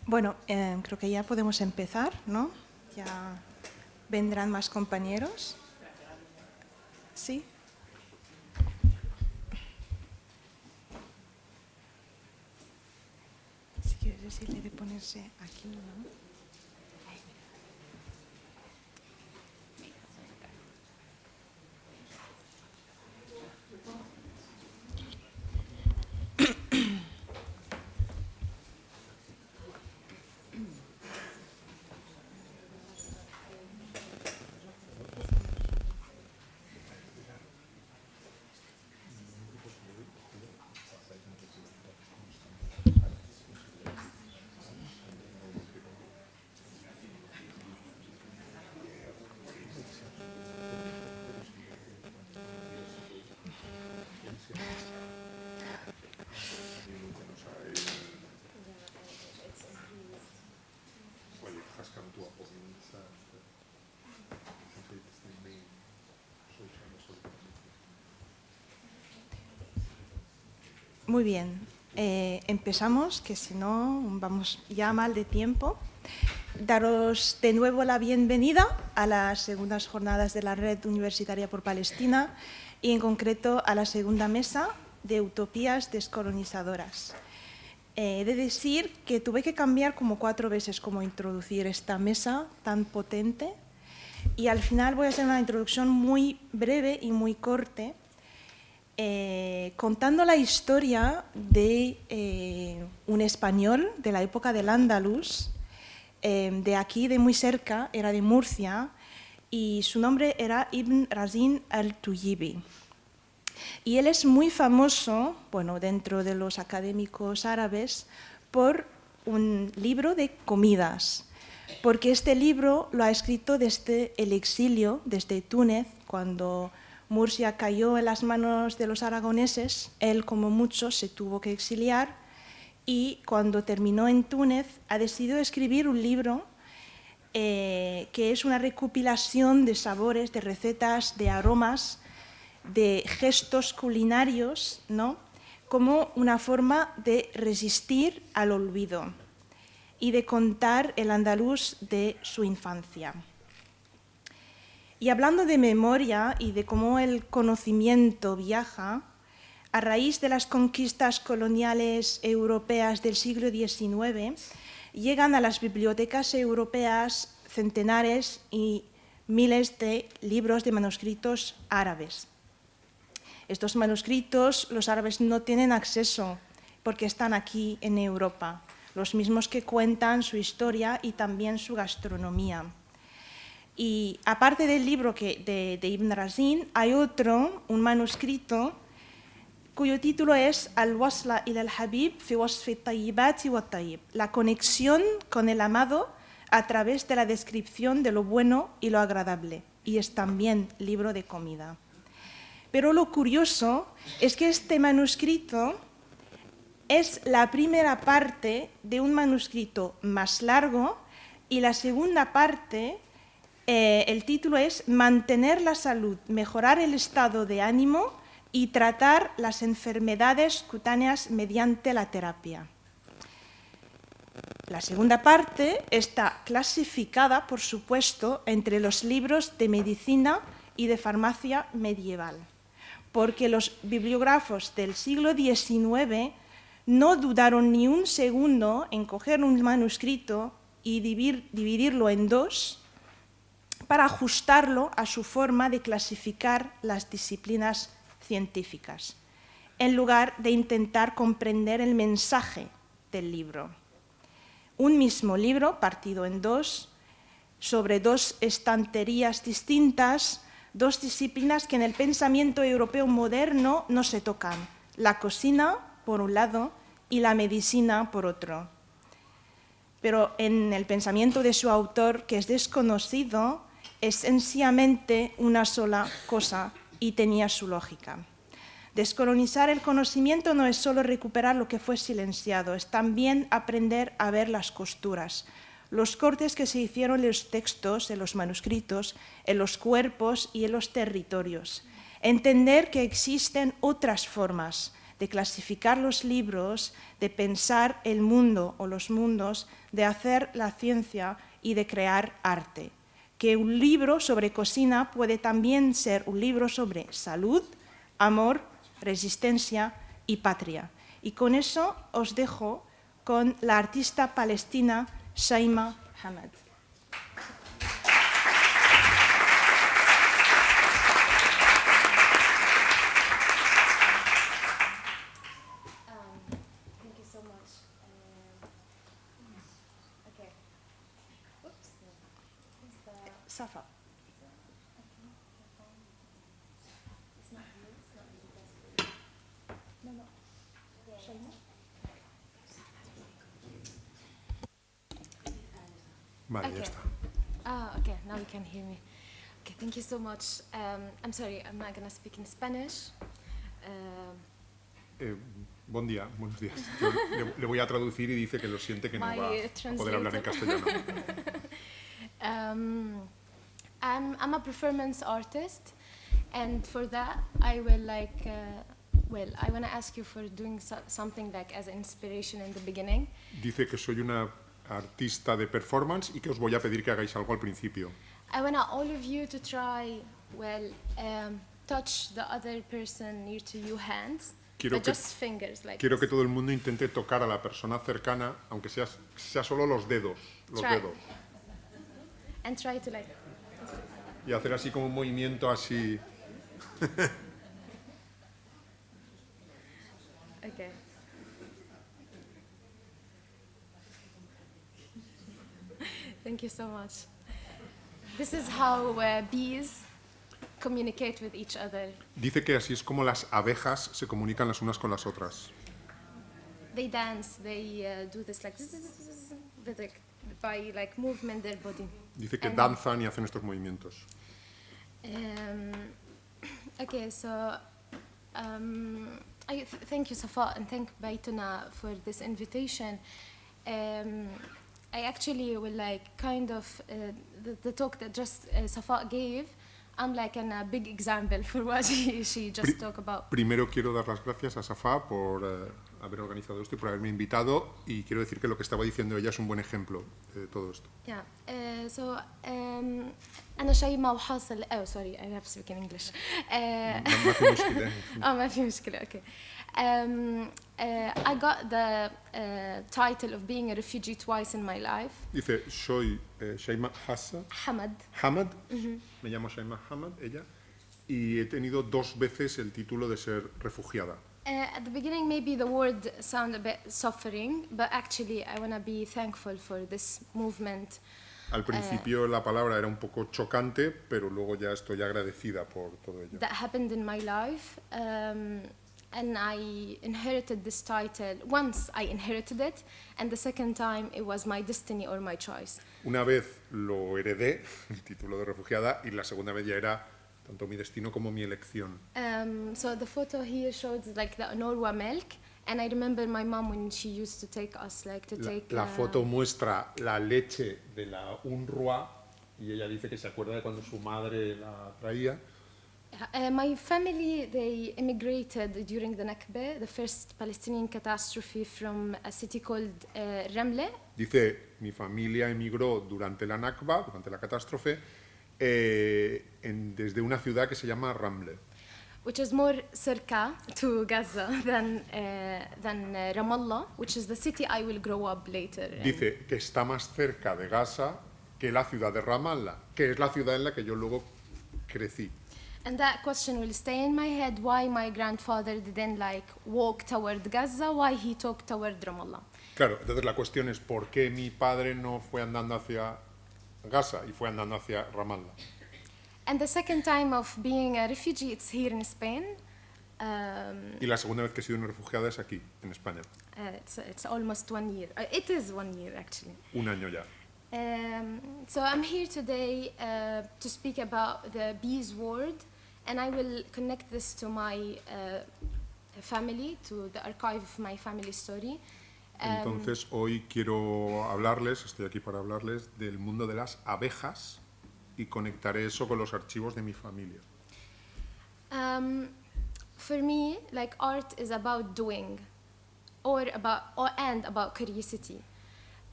Bueno, creo que ya podemos empezar, ¿no? Ya vendrán más compañeros. ¿Sí? Si quieres decirle de ponerse aquí, ¿no? Muy bien, empezamos, que si no vamos ya mal de tiempo. Daros de nuevo la bienvenida a las segundas jornadas de la Red Universitaria por Palestina y en concreto a la segunda mesa de utopías descolonizadoras. He de decir que tuve que cambiar como 4 veces cómo introducir esta mesa tan potente y al final voy a hacer una introducción muy breve y muy corta, contando la historia de un español de la época del Andalus, de aquí, de muy cerca, era de Murcia, y su nombre era Ibn Razin al-Tuyibi. Y él es muy famoso, bueno, dentro de los académicos árabes, por un libro de comidas, porque este libro lo ha escrito desde el exilio, desde Túnez, cuando Murcia cayó en las manos de los aragoneses. Él, como muchos, se tuvo que exiliar y cuando terminó en Túnez ha decidido escribir un libro que es una recopilación de sabores, de recetas, de aromas, de gestos culinarios, ¿no? Como una forma de resistir al olvido y de contar el andaluz de su infancia. Y hablando de memoria y de cómo el conocimiento viaja, a raíz de las conquistas coloniales europeas del siglo XIX, llegan a las bibliotecas europeas centenares y miles de libros de manuscritos árabes. Estos manuscritos los árabes no tienen acceso porque están aquí en Europa, los mismos que cuentan su historia y también su gastronomía. Y aparte del libro de Ibn Razin, hay otro, un manuscrito, cuyo título es Al-Wasla ila al-Habib fi wasfi tayyibati wa tayyib, la conexión con el amado a través de la descripción de lo bueno y lo agradable, y es también libro de comida. Pero lo curioso es que este manuscrito es la primera parte de un manuscrito más largo y la segunda parte, el título es Mantener la salud, mejorar el estado de ánimo y tratar las enfermedades cutáneas mediante la terapia. La segunda parte está clasificada, por supuesto, entre los libros de medicina y de farmacia medieval, porque los bibliógrafos del siglo XIX no dudaron ni un segundo en coger un manuscrito y dividirlo en dos para ajustarlo a su forma de clasificar las disciplinas científicas, en lugar de intentar comprender el mensaje del libro. Un mismo libro, partido en dos, sobre dos estanterías distintas, dos disciplinas que en el pensamiento europeo moderno no se tocan, la cocina por un lado y la medicina por otro. Pero en el pensamiento de su autor, que es desconocido, es sencillamente una sola cosa y tenía su lógica. Descolonizar el conocimiento no es solo recuperar lo que fue silenciado, es también aprender a ver las costuras, los cortes que se hicieron en los textos, en los manuscritos, en los cuerpos y en los territorios. Entender que existen otras formas de clasificar los libros, de pensar el mundo o los mundos, de hacer la ciencia y de crear arte. Que un libro sobre cocina puede también ser un libro sobre salud, amor, resistencia y patria. Y con eso os dejo con la artista palestina Shaima Hamad. Thank you so much. Okay. Oops. Who's the... Safa. It's not you. It's not you. No, no. Yeah. Shaima. Vale, Okay. ya está. Okay. Now you can hear me. Okay. Thank you so much. I'm sorry. I'm not gonna speak in Spanish. Buen día, buenos días. Yo le voy a traducir y dice que lo siente que no My va a poder hablar en translator. castellano. I'm a performance artist, and for that, I will like. I want to ask you for doing something like as inspiration in the beginning. Dice que soy una artista de performance y que os voy a pedir que hagáis algo al principio. I want all of you to try, touch the other person near to you hands, Quiero but que- just fingers like Quiero que this. todo el mundo intente tocar a la persona cercana, aunque sea solo los dedos, Try. And try to like, y hacer así como un movimiento así. okay. Thank you so much. This is how bees communicate with each other. Dice que así es como las abejas se comunican las unas con las otras. They dance, they do this like, with, like by like movement their body. Dice que And- danzan y hacen estos movimientos. Okay, so thank you, Safa, and thank Baituna for this invitation. I actually will like kind of the talk that just Safa gave. I'm like a big example for what she just talked about. Primero quiero dar las gracias a Safa por haber organizado esto y por haberme invitado, y quiero decir que lo que estaba diciendo ella es un buen ejemplo de todo esto. Yeah. So أنا شيماء وحاصل. Oh, sorry, I have to speak in English. ما في مشكلة. ما في مشكلة. Okay. I got the title of being a refugee twice in my life. Dice, soy Shaima Hassan Hamad. Hamad, me llamo Shaima Hamad, ella, y he tenido 2 veces el título de ser refugiada. At the beginning, maybe the word sound a bit suffering, but actually, I want to be thankful for this movement. Al principio la palabra era un poco chocante, pero luego ya estoy agradecida por todo ello. That happened in my life, and I inherited this title. Once I inherited it, and the second time it was my destiny or my choice. Una vez lo heredé, el título de refugiada, y la segunda vez ya era tanto mi destino como mi elección. So the photo here shows like the Norwa milk, and I remember my mom when she used to take us like to take. La foto muestra la leche de la UNRWA, y ella dice que se acuerda de cuando su madre la traía. My family, they immigrated during the Nakba, the first Palestinian catastrophe, from a city called Ramle. Dice, mi familia emigró durante la Nakba, durante la catástrofe, desde una ciudad que se llama Ramle, Which is more circa to Gaza than Ramallah, which is the city I will grow up later. Dice que está más cerca de Gaza que la ciudad de Ramallah, que es la ciudad en la que yo luego crecí. And that question will stay in my head, why my grandfather didn't like walk toward Gaza, why he took toward Ramallah. Claro, entonces la cuestión es por qué mi padre no fue andando hacia Gaza y fue andando hacia Ramallah. And the second time of being a refugee, it's here in Spain. Y la segunda vez que he sido una refugiada es aquí, en España. It's almost 1 year. It is 1 year, actually. Un año ya. So I'm here today to speak about the bees word, and I will connect this to my family, to the archive of my family story. Entonces hoy quiero hablarles, estoy aquí para hablarles del mundo de las abejas y conectaré eso con los archivos de mi familia. for me, like art is about doing, and about curiosity.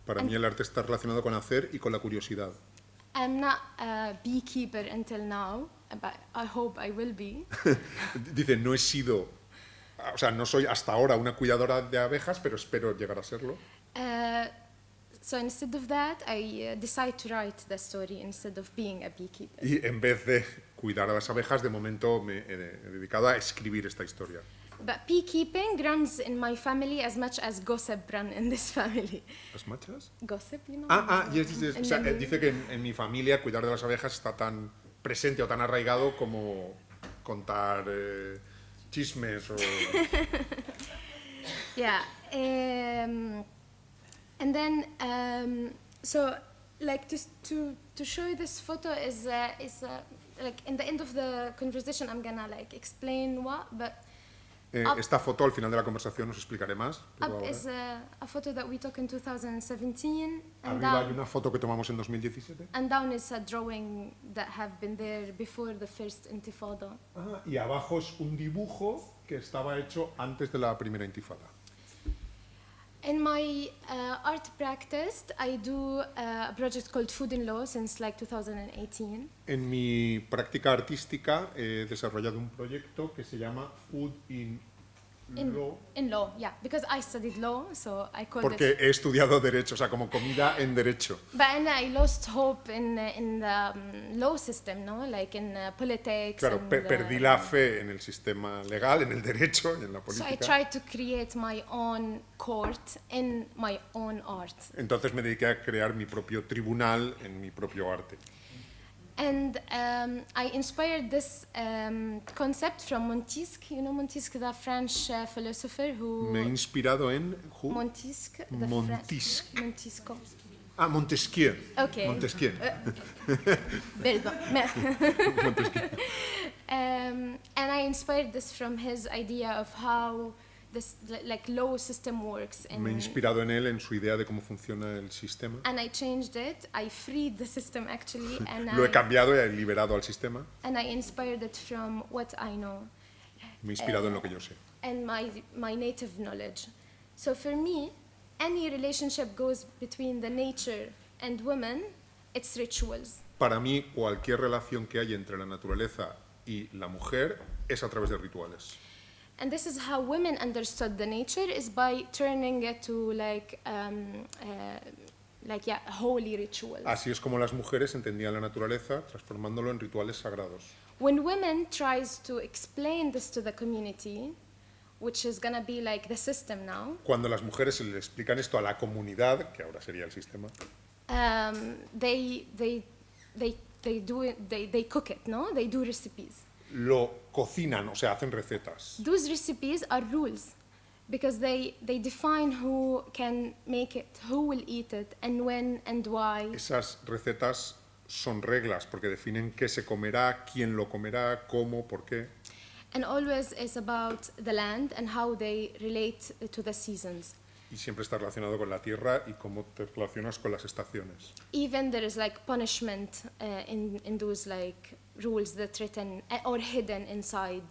Para mí el arte está relacionado con hacer y con la curiosidad. I'm not a beekeeper until now, but I hope I will be. Dice, no he sido, o sea, no soy hasta ahora una cuidadora de abejas, pero espero llegar a serlo. So instead of that, I decide to write the story instead of being a beekeeper. Y en vez de cuidar a las abejas, de momento me he dedicado a escribir esta historia. But beekeeping runs in my family as much as gossip run in this family. ¿Las machas? Gossip, you know? Yes. O sea, dice que en mi familia cuidar de las abejas está tan presente o tan arraigado como contar chismes o... Yeah. And then, so like to show you this photo is like in the end of the conversation I'm gonna like explain what, but esta foto al final de la conversación os explicaré más. Pero up ahora. is a photo that we took in 2017, and Arriba hay una foto que tomamos en 2017. and down is a drawing that have been there before the first Intifada. Y abajo es un dibujo que estaba hecho antes de la primera intifada. In my art practice, I do a project called Food in Law since like 2018. En mi práctica artística he desarrollado un proyecto que se llama Food in Law. In law, yeah, because I studied law, so I called Porque it. he estudiado Derecho, o sea, como comida en Derecho. But and I lost hope in the law system, no, like in politics. Claro, and, perdí la fe en el sistema legal, en el derecho y en la So I política. tried to create my own court in my own art. Entonces me dediqué a crear mi propio tribunal en mi propio arte. And I inspired this concept from Montesquieu. You know Montesquieu, the French philosopher who... Me he inspirado en Montesquieu. Montesquieu. Montesquieu. Okay. Montesquieu. Pardon. And I inspired this from his idea of how this like law system works. Me he inspirado en él, en su idea de cómo funciona el sistema. And I changed it. I freed the system actually, and Lo he cambiado y he liberado al sistema. I inspired it from what I know Me he inspirado en lo que yo sé. and my native knowledge. So for me, any relationship goes between the nature and women, it's rituals. Para mí, cualquier relación que hay entre la naturaleza y la mujer es a través de rituales. And this is how women understood the nature, is by turning it to holy rituals. Así es como las mujeres entendían la naturaleza, transformándolo en rituales sagrados. When women tries to explain this to the community, which is gonna be like the system now, Cuando las mujeres se le explican esto a la comunidad, que ahora sería el sistema, they cook it, no? They do recipes. lo cocinan, o sea, hacen recetas. Those recipes are rules because they define who can make it, who will eat it, and when and why. Esas recetas son reglas porque definen qué se comerá, quién lo comerá, cómo, por qué. And always is about the land and how they relate to the seasons. Y siempre está relacionado con la tierra y cómo te relacionas con las estaciones. Even there is like punishment in those like rules that written or hidden inside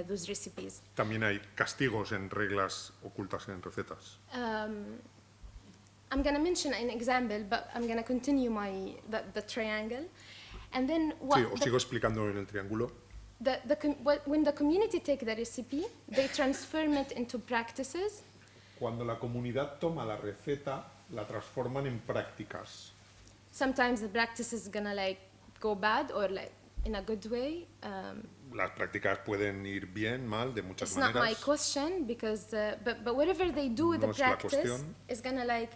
those recipes. También hay castigos en reglas ocultas en recetas. I'm going to mention an example, but I'm going to continue the triangle. And then Sí, os sigo explicando en el triángulo. when the community take the recipe, they transform it into practices. Cuando la comunidad toma la receta, la transforman en prácticas. Sometimes the practice is going to like go bad or like in a good way. Las prácticas pueden ir bien, mal, de muchas It's not my maneras. question because but whatever they do with No the es la practice cuestión. is gonna like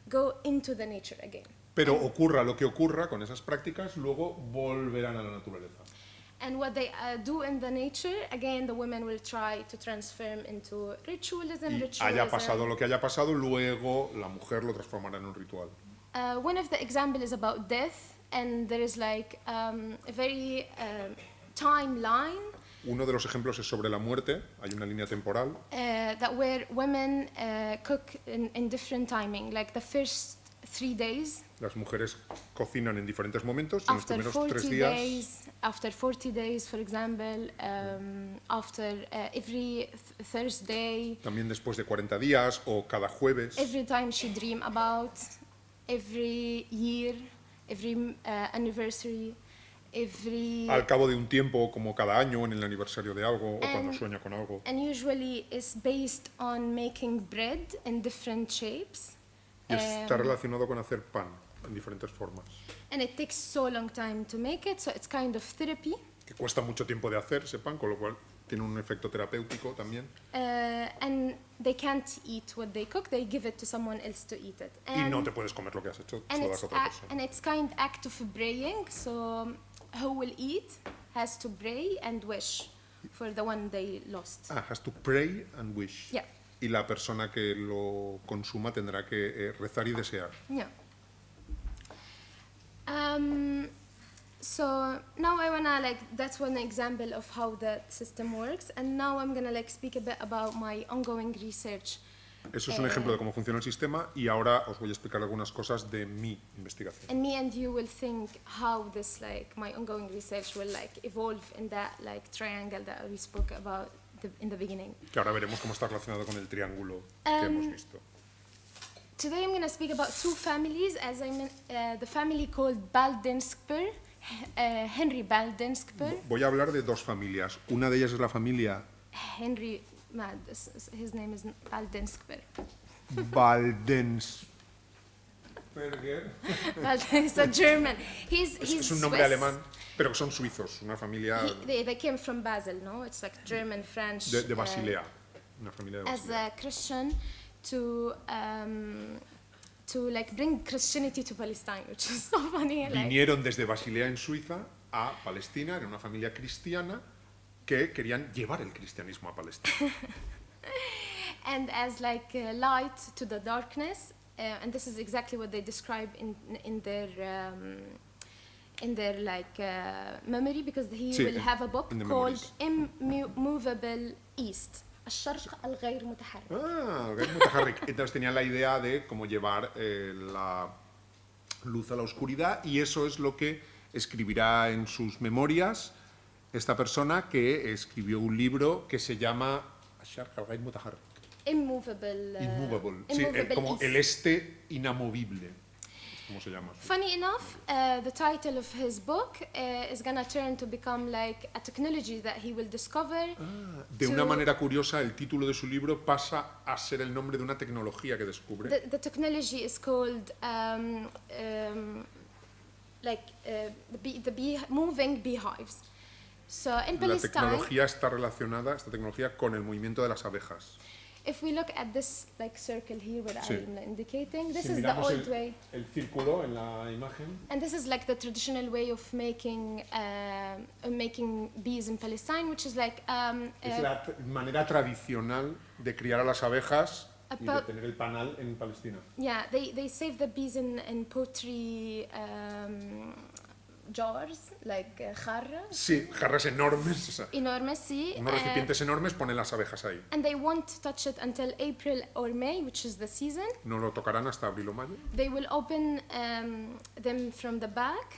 go into the nature again. Pero ocurra lo que ocurra con esas prácticas, luego volverán a la naturaleza. And what they do in the nature, again, the women will try to transform into ritualism. Y haya pasado lo que haya pasado, luego la mujer lo transformará en un ritual. One of the example is about death, and there is like a very timeline Uno de los ejemplos es sobre la muerte, hay una línea temporal, that where women cook in different timing, like the first 3 days Las mujeres cocinan en diferentes momentos, en los After primeros 40 3 días. after 40 days, for example, after every Thursday, También después de 40 días o cada jueves. every time she dream about, every year, every anniversary, every... Al cabo de un tiempo, como cada año, en el aniversario de algo o cuando And- sueña con algo. And usually it's based on making bread in different shapes. Y está relacionado con hacer pan en diferentes formas. And it takes so long time to make it, so it's kind of therapy. Que cuesta mucho tiempo de hacer ese pan, con lo cual tiene un efecto terapéutico también. And they can't eat what they cook, they give it to someone else to eat it. Y no te puedes comer lo que has hecho, se lo das a otra persona. And it's kind act of praying, so who will eat has to pray and wish for the one they lost. Has to pray and wish. Yeah. Y la persona que lo consuma tendrá que rezar y desear. Yeah. So now I wanna that's one example of how that system works, and now I'm gonna speak a bit about my ongoing research. Eso es un ejemplo de cómo funciona el sistema y ahora os voy a explicar algunas cosas de mi investigación. And me and you will think how this my ongoing research will evolve in that triangle that we spoke about in the beginning. Que ahora veremos cómo está relacionado con el triángulo que hemos visto. Today I'm going to speak about two families, as I meant, the family called Baldenskper, Henry Baldenskper. Voy a hablar de dos familias. Una de ellas es la familia Henry, his name is Baldenskper. Baldensperger. He's a German. He's Es un nombre Swiss. alemán, pero que son suizos. Una familia They came from Basel, no? It's German, French. de Basilea. Una familia de As Basilea. a Christian, to bring Christianity to Palestine, which is so funny. Vinieron desde Basilea en Suiza a Palestina, era una familia cristiana que querían llevar el cristianismo a Palestina. And as light to the darkness, and this is exactly what they describe in their memory, because he Sí, will have a book in the called memories. Immovable East. الشرق الغير متحرك. Mutaharrik. Entonces tenían la idea de cómo llevar la luz a la oscuridad y eso es lo que escribirá en sus memorias esta persona que escribió un libro que se llama Asharq al-Ghair Mutaharrik. Immovable. Immovable. Sí, Immovable como East. el este inamovible. ¿Cómo se llama? Funny enough, the title of his book is gonna turn to become a technology that he will discover. De una manera curiosa, el título de su libro pasa a ser el nombre de una tecnología que descubre. The technology is called moving beehives. So in La Palestine, tecnología está relacionada, esta tecnología, con el movimiento de las abejas. if we look at this circle here where Sí. I'm indicating, this Si is the miramos old way. el círculo en la imagen, And this is the traditional way of making bees in Palestine, which is es la manera tradicional de criar a las abejas y de About- tener el panal en Palestina. yeah, they save the bees in pottery jars, jarras, Sí, jarras enormes, o sea, enormous, sí. unos recipientes enormes, ponen las abejas ahí. And they won't touch it until April or May, which is the season. No lo tocarán hasta abril o mayo. They will open them from the back,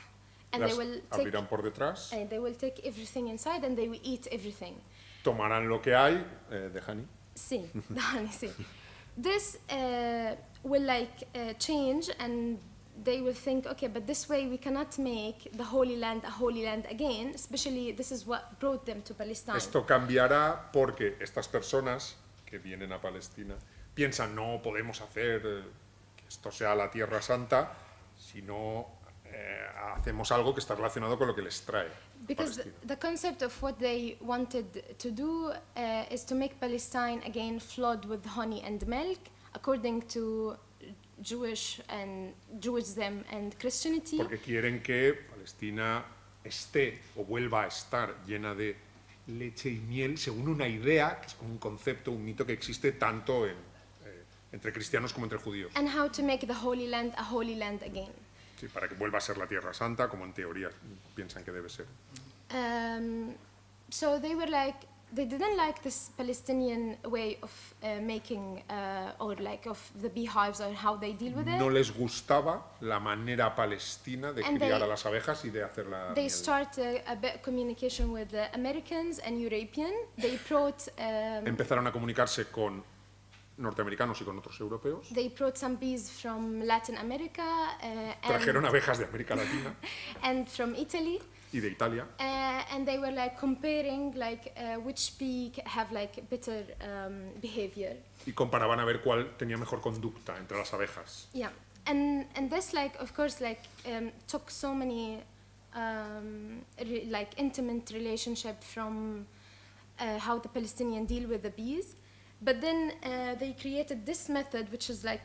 and Las they will abrirán por detrás, take everything inside, and they will eat everything. tomarán lo que hay de honey. See, Dani, see. This will change, and they will think, okay, but this way we cannot make the Holy Land a Holy Land again. Especially, this is what brought them to Palestine. Esto cambiará porque estas personas que vienen a Palestina piensan no podemos hacer que esto sea la Tierra Santa si no hacemos algo que está relacionado con lo que les trae. Because Palestina. the concept of what they wanted to do is to make Palestine again flood with honey and milk, according to Judaism and Christianity. Porque quieren que Palestina esté o vuelva a estar llena de leche y miel según una idea, que es como un concepto, un mito que existe tanto entre cristianos como entre judíos. And how to make the Holy Land a Holy Land again. Sí, para que vuelva a ser la Tierra Santa, como en teoría piensan que debe ser. So they were they didn't like this Palestinian way of making or like of the beehives or how they deal with No it. les gustaba la manera palestina de And criar they- a las abejas y de hacer la They miel. start a bit communication with the Americans and European. They brought Empezaron a comunicarse con norteamericanos y con otros europeos. some bees from Latin America Trajeron abejas de América Latina and from Italy. y de Italia. And they were like comparing like which bee have like better behavior. Y comparaban a ver cuál tenía mejor conducta entre las abejas. Yeah, and this like of course like took so many like intimate relationship from how the Palestinians deal with the bees. But then they created this method, which is like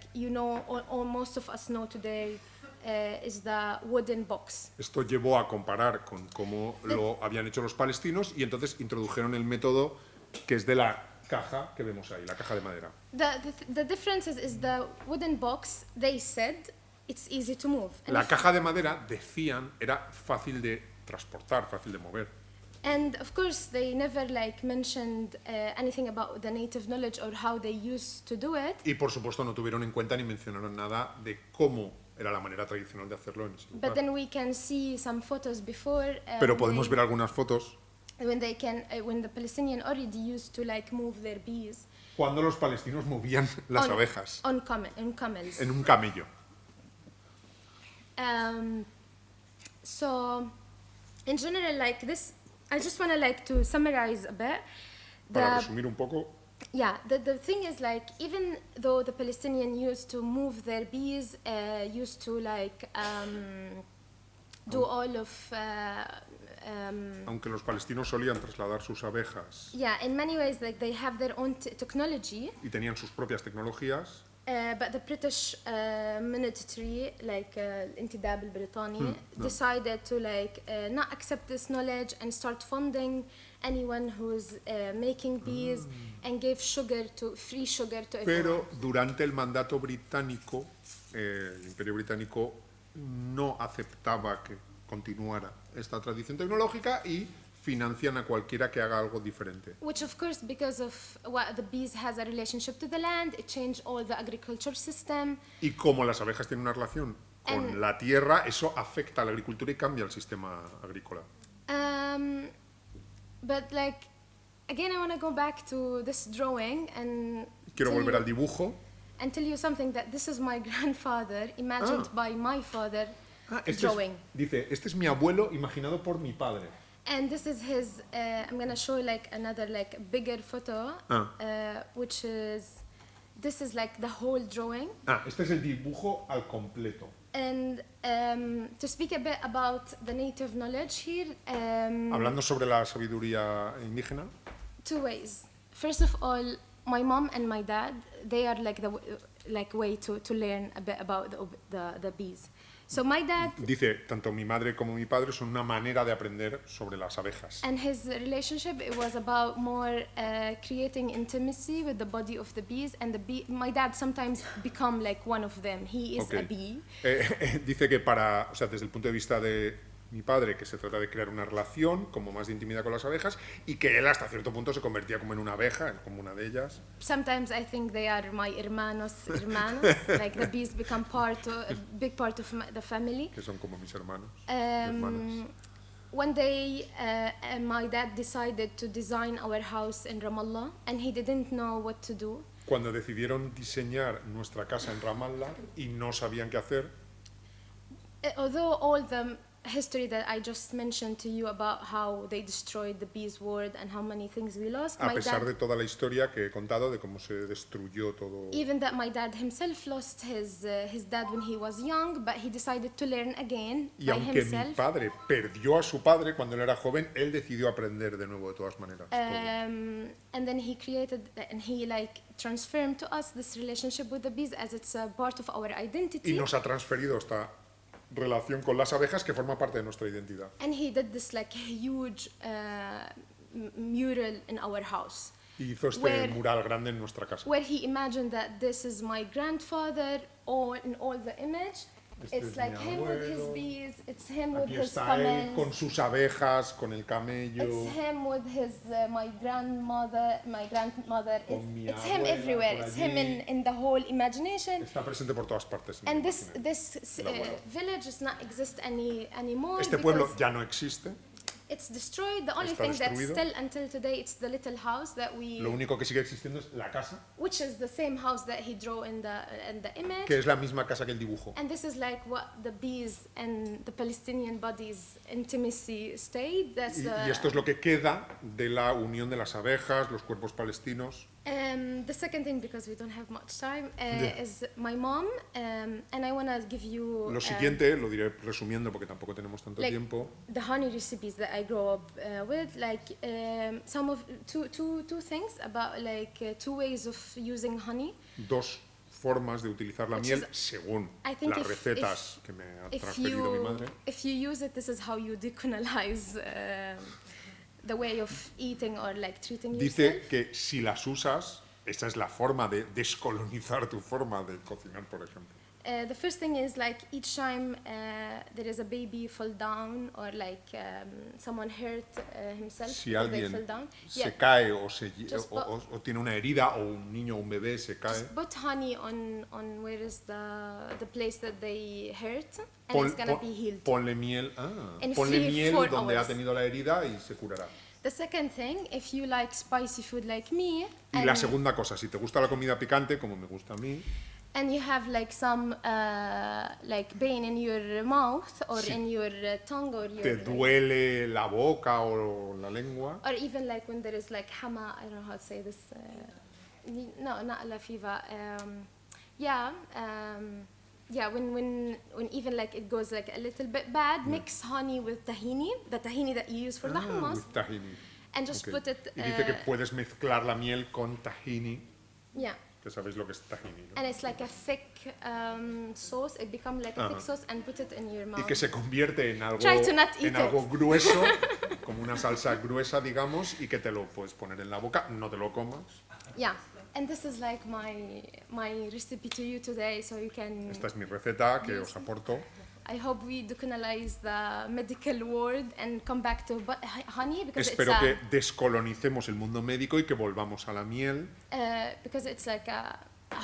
or most of us know today, is the wooden box. Esto llevó a comparar con cómo lo habían hecho los palestinos y entonces introdujeron el método que es de la caja que vemos ahí, la caja de madera. The difference is the wooden box. They said it's easy to move. And La caja de madera, decían, era fácil de transportar, fácil de mover. And of course, they never like mentioned anything about the native knowledge or how they used to do it. Y por supuesto no tuvieron en cuenta ni mencionaron nada de cómo era la manera tradicional de hacerlo en ese But lugar. then we can see some photos before. Pero podemos ver algunas fotos when the Palestinians already used to like move their bees cuando los palestinos movían las on, abejas on camels. en un camello. So, in general, like this, I just want to like to summarize a bit. Para resumir un poco, Yeah, the thing is like even though the Palestinians used to move their bees, used to like do all of aunque los palestinos solían trasladar sus abejas yeah, in many ways like they have their own technology, y tenían sus propias tecnologías, but the British military like الانتداب البريطاني decided to like not accept this knowledge and start funding anyone who's making bees and gave free sugar to everyone. pero durante el mandato británico, el Imperio Británico no aceptaba que continuara esta tradición tecnológica y financian a cualquiera que haga algo diferente. Which of course, because of what the bees has a relationship to the land, it changed all the agriculture system. Y como las abejas tienen una relación con la tierra, eso afecta a la agricultura y cambia el sistema agrícola. But like, again, I want to go back to this drawing and Quiero tell volver you- al dibujo. and tell you something that this is my grandfather, imagined by my father, Este drawing. dice, este es mi abuelo imaginado por mi padre. And this is his. I'm gonna show like another like bigger photo, which is this is like the whole drawing. Este es el dibujo al completo. And to speak a bit about the native knowledge here, Hablando sobre la sabiduría indígena, two ways. First of all, my mom and my dad, they are like the way to learn a bit about the bees. So my dad dice, tanto mi madre como mi padre son una manera de aprender sobre las abejas. and his relationship, it was about more creating intimacy with the body of the bees, and my dad sometimes become like one of them. He is a Ok. bee. Dice que o sea, desde el punto de vista de mi padre, que se trata de crear una relación como más de intimidad con las abejas y que él hasta cierto punto se convertía como en una abeja, como una de ellas. Sometimes I think they are my hermanos, like the bees become a big part of the family. Que son como mis hermanos. hermanas. One day, my dad decided to design our house in Ramallah, and he didn't know what to do. Cuando decidieron diseñar nuestra casa en Ramallah y no sabían qué hacer, Although all the history that I just mentioned to you about how they destroyed the bees world and how many things we lost, a my pesar dad, de toda la historia que he contado de cómo se destruyó todo. even that my dad himself lost his dad when he was young, but he decided to learn again Y by aunque mi himself. padre perdió a su padre cuando él era joven, él decidió aprender de nuevo de todas maneras. todo. And then he created and he like transformed to us this relationship with the bees as it's a part of our Y identity. nos ha transferido esta relación con las abejas que forma parte de nuestra identidad. And he did this like huge mural in our house, Y hizo este Where- mural grande en nuestra casa, where he imagined that this is my grandfather, or in all the image, Este It's es like mi him with his abuelo. bees, it's him with Aquí his está él camels, con sus abejas, con el camello. it's him with his my grandmother. Con mi It's him abuela everywhere. por It's him allí. in the whole imagination. Está presente por todas partes. en And el this imaginario. El abuelo. village does not exist anymore. Este pueblo because ya no existe. it's destroyed. The only Está thing that's destruido. still until today, it's the little house that Lo único que sigue existiendo es la casa, which is the same house that he drew in the image. que es la misma casa que él dibujó. And this is like what the bees and the Palestinian bodies intimacy stayed. That's Y esto es lo que queda de la unión de las abejas, los cuerpos palestinos. the second thing, because we don't have much time, Yeah. is my mom. And I want to give you Lo siguiente, lo diré resumiendo porque tampoco tenemos tanto like tiempo. the honey recipes that I grew up with, like some of two things about like 2 ways of using honey. Dos formas de utilizar la Which miel is- según I think las recetas que me ha transferido mi madre. If you use it, this is how you decolonize the way of eating or like treating yourself. Dice que si las usas, esa es la forma de descolonizar tu forma de cocinar, por ejemplo. The first thing is like each time there is a baby fall down or like someone hurt himself Si because they alguien fell down. se cae o, Just o tiene una herida o un niño o un bebé se cae, Just put honey on where is the place that they hurt, and pon- it's gonna pon- be healed. ponle miel, In ponle 3, miel 4 donde ha hours. tenido la herida y se curará. The second thing, if you like spicy food like me, Y la segunda cosa, si te gusta la comida picante, como me gusta a mí, and you have like some like pain in your mouth or Sí. in your tongue or your te duele la boca o la lengua, or even like when there is like hama, I don't know how to say this. No, not la fever. Yeah, when even like it goes like a little bit bad, mix honey with tahini, the tahini that you use for the hummus, with tahini. and just Ok. put it. Y dice que puedes mezclar la miel con tahini, Yeah, que sabéis lo que es tahini, ¿no? and it's like a thick sauce. It becomes like a thick sauce, and put it in your Y mouth. que se convierte en algo, Try to not eat en algo it. grueso, como una salsa gruesa, digamos, y que te lo puedes poner en la boca, no te lo comas. Yeah, and this is like my recipe to you today, so you can. Esta es mi receta que os aporto. I hope we decolonize the medical world and come back to honey because Espero it's que descolonicemos el mundo médico y que volvamos a la miel, because it's like a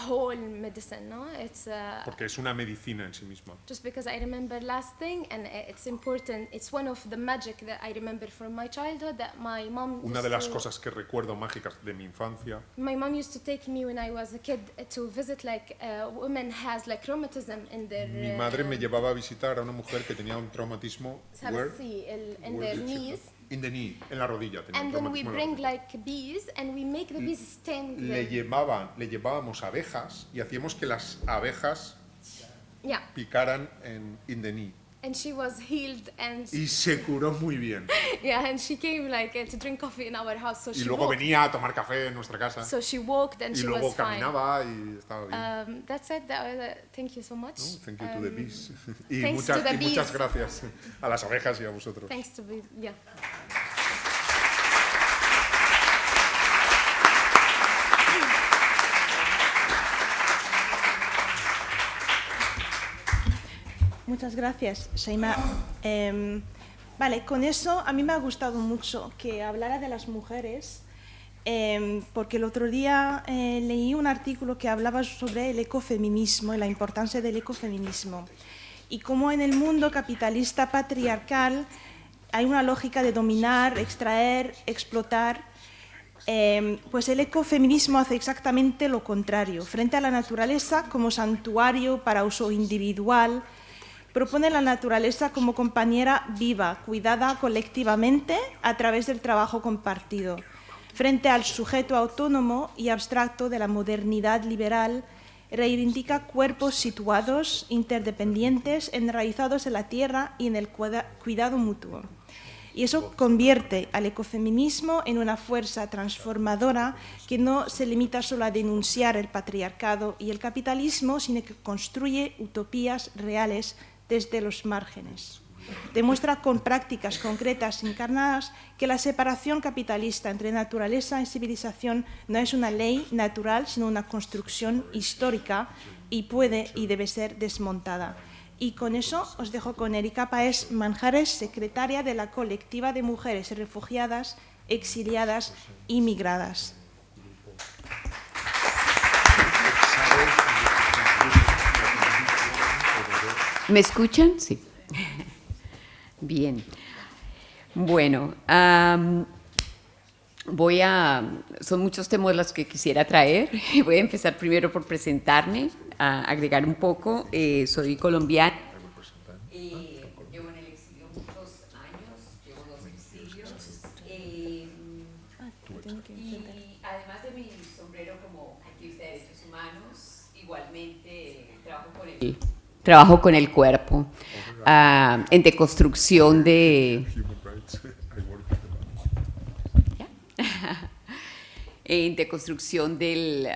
whole medicine, no? It's porque es una medicina en sí misma. just because I remember last thing, and it's important. It's one of the magic that I remember from my childhood that my mom. Una used de las to- cosas que recuerdo mágicas de mi infancia. My mom used to take me when I was a kid to visit like women has like rheumatism in their. Mi madre me llevaba a visitar a una mujer que tenía un traumatismo where? in Where their did she knees. have? In the knee, en la rodilla. Tenía un And then we traumatismo en la bring rodilla. like bees and we make the bees sting Le them. llevábamos abejas y hacíamos que las abejas Yeah, picaran in the knee. and she was healed and Y se curó muy bien. yeah, and she came like to drink coffee in our house. So Y she luego walked. venía a tomar café en nuestra casa. So she walked and Y she luego was fine. caminaba y estaba bien. That's it. Thank you so much. No, thank you to the bees. Y thanks muchas, to the y muchas bees. gracias a las abejas y a vosotros. Thanks to be yeah. Muchas gracias, Shaima. Vale, con eso a mí me ha gustado mucho que hablara de las mujeres, porque el otro día leí un artículo que hablaba sobre el ecofeminismo y la importancia del ecofeminismo. Y cómo en el mundo capitalista patriarcal hay una lógica de dominar, extraer, explotar. Pues el ecofeminismo hace exactamente lo contrario. Frente a la naturaleza como santuario para uso individual, propone la naturaleza como compañera viva, cuidada colectivamente a través del trabajo compartido. Frente al sujeto autónomo y abstracto de la modernidad liberal, reivindica cuerpos situados, interdependientes, enraizados en la tierra y en el cuidado mutuo. Y eso convierte al ecofeminismo en una fuerza transformadora que no se limita solo a denunciar el patriarcado y el capitalismo, sino que construye utopías reales desde los márgenes. Demuestra con prácticas concretas encarnadas que la separación capitalista entre naturaleza y civilización no es una ley natural, sino una construcción histórica y puede y debe ser desmontada. Y con eso os dejo con Erika Páez Manjares, secretaria de la Colectiva de Mujeres Refugiadas, Exiliadas y Migradas. ¿Me escuchan? Sí. Bien. Bueno, son muchos temas los que quisiera traer. Voy a empezar primero por presentarme, agregar un poco. Soy colombiana. Llevo en el exilio muchos años, llevo 2 exilios. Y además de mi sombrero como activista de derechos humanos, igualmente trabajo con el cuerpo, en deconstrucción de... en deconstrucción de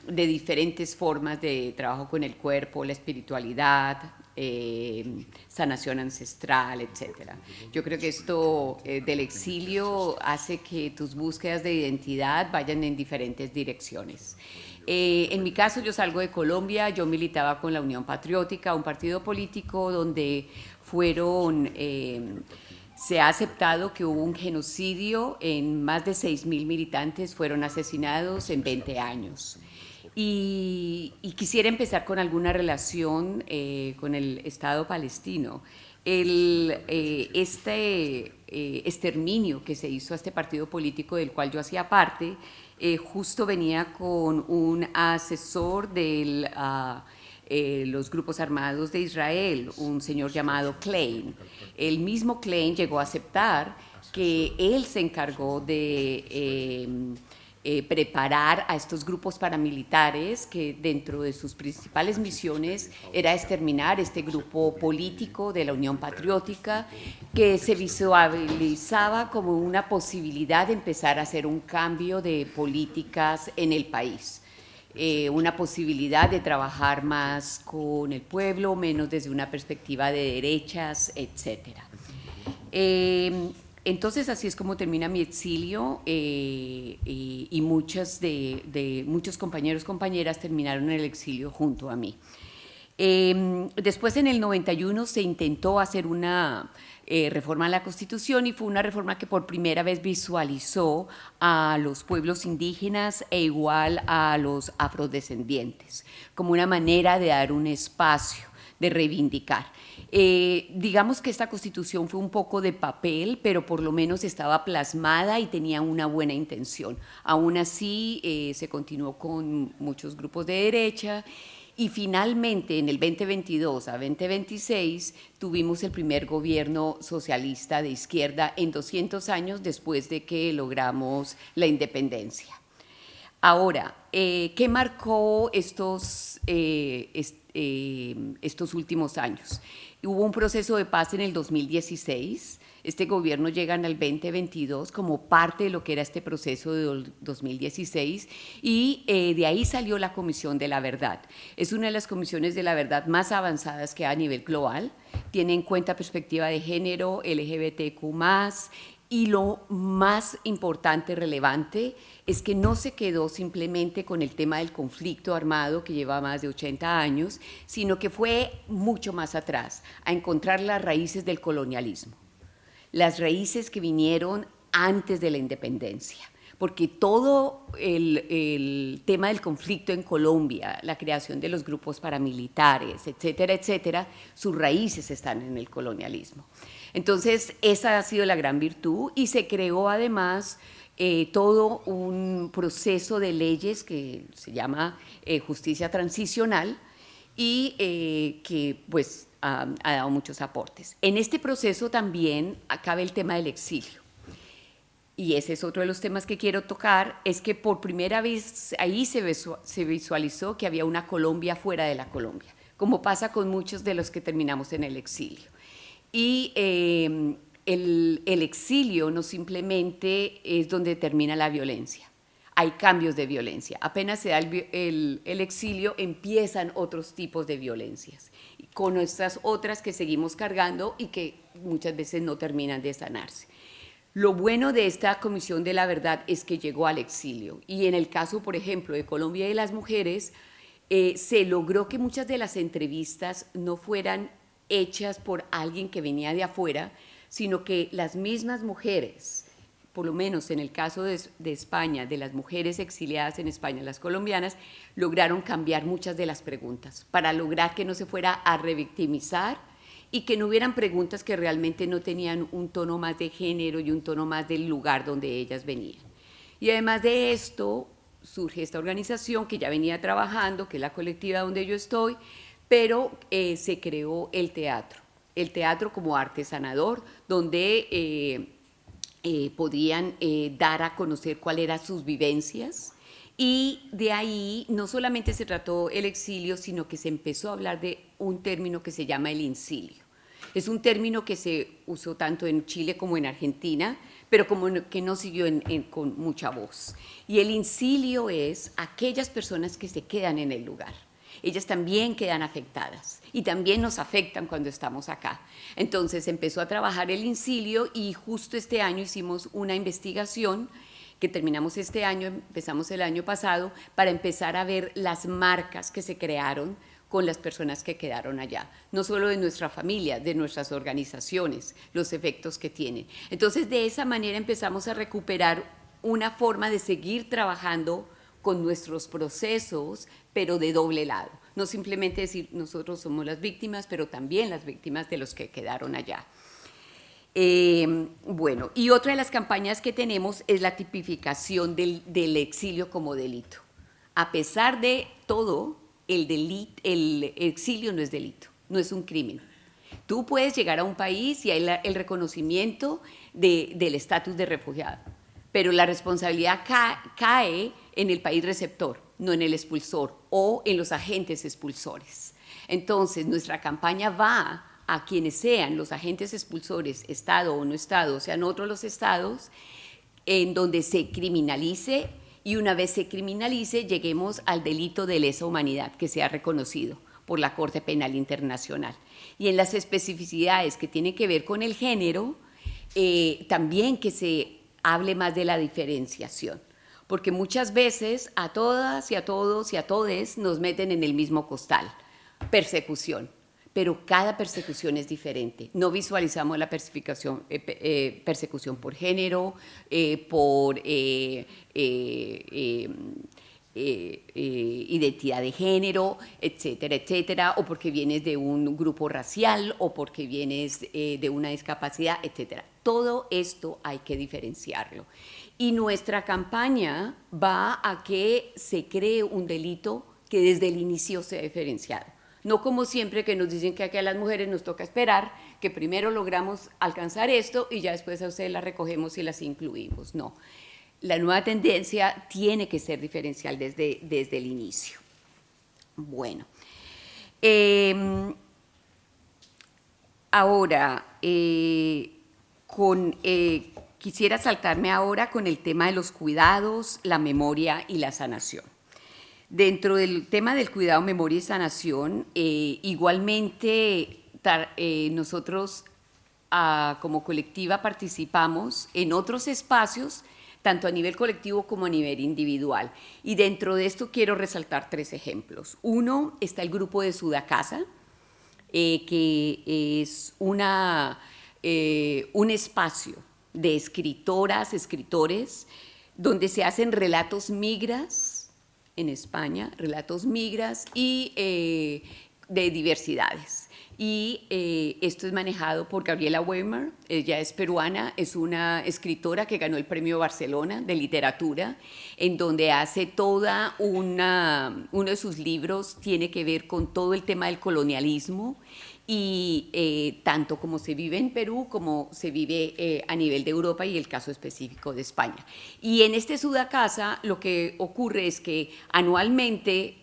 diferentes formas de trabajo con el cuerpo, la espiritualidad, sanación ancestral, etc. Yo creo que esto del exilio hace que tus búsquedas de identidad vayan en diferentes direcciones. En mi caso, yo salgo de Colombia, yo militaba con la Unión Patriótica, un partido político donde se ha aceptado que hubo un genocidio, en más de 6.000 militantes fueron asesinados en 20 años. Y quisiera empezar con alguna relación con el Estado palestino. Este exterminio que se hizo a este partido político del cual yo hacía parte, justo venía con un asesor de los grupos armados de Israel, un señor llamado Klein. El mismo Klein llegó a aceptar que él se encargó de preparar a estos grupos paramilitares, que dentro de sus principales misiones era exterminar este grupo político de la Unión Patriótica, que se visualizaba como una posibilidad de empezar a hacer un cambio de políticas en el país. Una posibilidad de trabajar más con el pueblo, menos desde una perspectiva de derechas, etc. Entonces, así es como termina mi exilio, y muchos compañeros, compañeras terminaron en el exilio junto a mí. Después, en el 91, se intentó hacer una reforma a la Constitución, y fue una reforma que por primera vez visualizó a los pueblos indígenas e igual a los afrodescendientes, como una manera de dar un espacio, de reivindicar. Digamos que esta Constitución fue un poco de papel, pero por lo menos estaba plasmada y tenía una buena intención. Aún así, se continuó con muchos grupos de derecha, y finalmente en el 2022 a 2026 tuvimos el primer gobierno socialista de izquierda en 200 años después de que logramos la independencia. Ahora, ¿qué marcó estos últimos años? Hubo un proceso de paz en el 2016. Este gobierno llega en el 2022 como parte de lo que era este proceso de 2016, y de ahí salió la Comisión de la Verdad. Es una de las comisiones de la verdad más avanzadas que hay a nivel global. Tiene en cuenta perspectiva de género, LGBTQ+, y lo más importante, relevante, es que no se quedó simplemente con el tema del conflicto armado que lleva más de 80 años, sino que fue mucho más atrás, a encontrar las raíces del colonialismo, las raíces que vinieron antes de la independencia, porque todo el tema del conflicto en Colombia, la creación de los grupos paramilitares, etcétera, etcétera, sus raíces están en el colonialismo. Entonces, esa ha sido la gran virtud, y se creó además todo un proceso de leyes que se llama justicia transicional, y que pues ha dado muchos aportes. En este proceso también cabe el tema del exilio, y ese es otro de los temas que quiero tocar. Es que por primera vez ahí se visualizó que había una Colombia fuera de la Colombia, como pasa con muchos de los que terminamos en el exilio. Y el exilio no simplemente es donde termina la violencia. Hay cambios de violencia. Apenas se da el exilio, empiezan otros tipos de violencias, con estas otras que seguimos cargando y que muchas veces no terminan de sanarse. Lo bueno de esta Comisión de la Verdad es que llegó al exilio, y en el caso, por ejemplo, de Colombia y de las mujeres, se logró que muchas de las entrevistas no fueran hechas por alguien que venía de afuera, sino que las mismas mujeres, por lo menos en el caso de España, de las mujeres exiliadas en España, las colombianas, lograron cambiar muchas de las preguntas para lograr que no se fuera a revictimizar y que no hubieran preguntas que realmente no tenían un tono más de género y un tono más del lugar donde ellas venían. Y además de esto, surge esta organización que ya venía trabajando, que es la colectiva donde yo estoy, pero se creó el teatro como arte sanador, donde podían dar a conocer cuáles eran sus vivencias, y de ahí no solamente se trató el exilio, sino que se empezó a hablar de un término que se llama el incilio. Es un término que se usó tanto en Chile como en Argentina, pero como que no siguió con mucha voz. Y el incilio es aquellas personas que se quedan en el lugar. Ellas también quedan afectadas y también nos afectan cuando estamos acá. Entonces empezó a trabajar el incilio y justo este año hicimos una investigación que terminamos este año, empezamos el año pasado, para empezar a ver las marcas que se crearon con las personas que quedaron allá, no solo de nuestra familia, de nuestras organizaciones, los efectos que tienen. Entonces, de esa manera empezamos a recuperar una forma de seguir trabajando con nuestros procesos, pero de doble lado. No simplemente decir nosotros somos las víctimas, pero también las víctimas de los que quedaron allá. Bueno, y otra de las campañas que tenemos es la tipificación del exilio como delito. A pesar de todo, el exilio no es delito, no es un crimen. Tú puedes llegar a un país y hay el reconocimiento del estatus de refugiado, pero la responsabilidad cae en el país receptor, no en el expulsor o en los agentes expulsores. Entonces, nuestra campaña va a quienes sean los agentes expulsores, Estado o no Estado, sean otros los estados, en donde se criminalice, y una vez se criminalice, lleguemos al delito de lesa humanidad que sea reconocido por la Corte Penal Internacional. Y en las especificidades que tienen que ver con el género, también que se hable más de la diferenciación, porque muchas veces a todas y a todos y a todes nos meten en el mismo costal, persecución. Pero cada persecución es diferente. No visualizamos la persecución por género, por identidad de género, etcétera, etcétera, o porque vienes de un grupo racial, o porque vienes de una discapacidad, etcétera. Todo esto hay que diferenciarlo. Y nuestra campaña va a que se cree un delito que desde el inicio sea diferenciado. No como siempre que nos dicen que aquí a las mujeres nos toca esperar, que primero logramos alcanzar esto y ya después a ustedes las recogemos y las incluimos. No, la nueva tendencia tiene que ser diferencial desde el inicio. Bueno, ahora, quisiera saltarme ahora con el tema de los cuidados, la memoria y la sanación. Dentro del tema del cuidado, memoria y sanación, igualmente nosotros como colectiva participamos en otros espacios, tanto a nivel colectivo como a nivel individual. Y dentro de esto quiero resaltar 3 ejemplos. Uno, está el grupo de Sudacasa, que es un espacio de escritoras, escritores, donde se hacen relatos migras, en España, relatos migras y de diversidades. Y esto es manejado por Gabriela Weimar, ella es peruana, es una escritora que ganó el Premio Barcelona de Literatura, en donde hace uno de sus libros tiene que ver con todo el tema del colonialismo, y tanto como se vive en Perú como se vive a nivel de Europa y el caso específico de España. Y en este Sudacasa lo que ocurre es que anualmente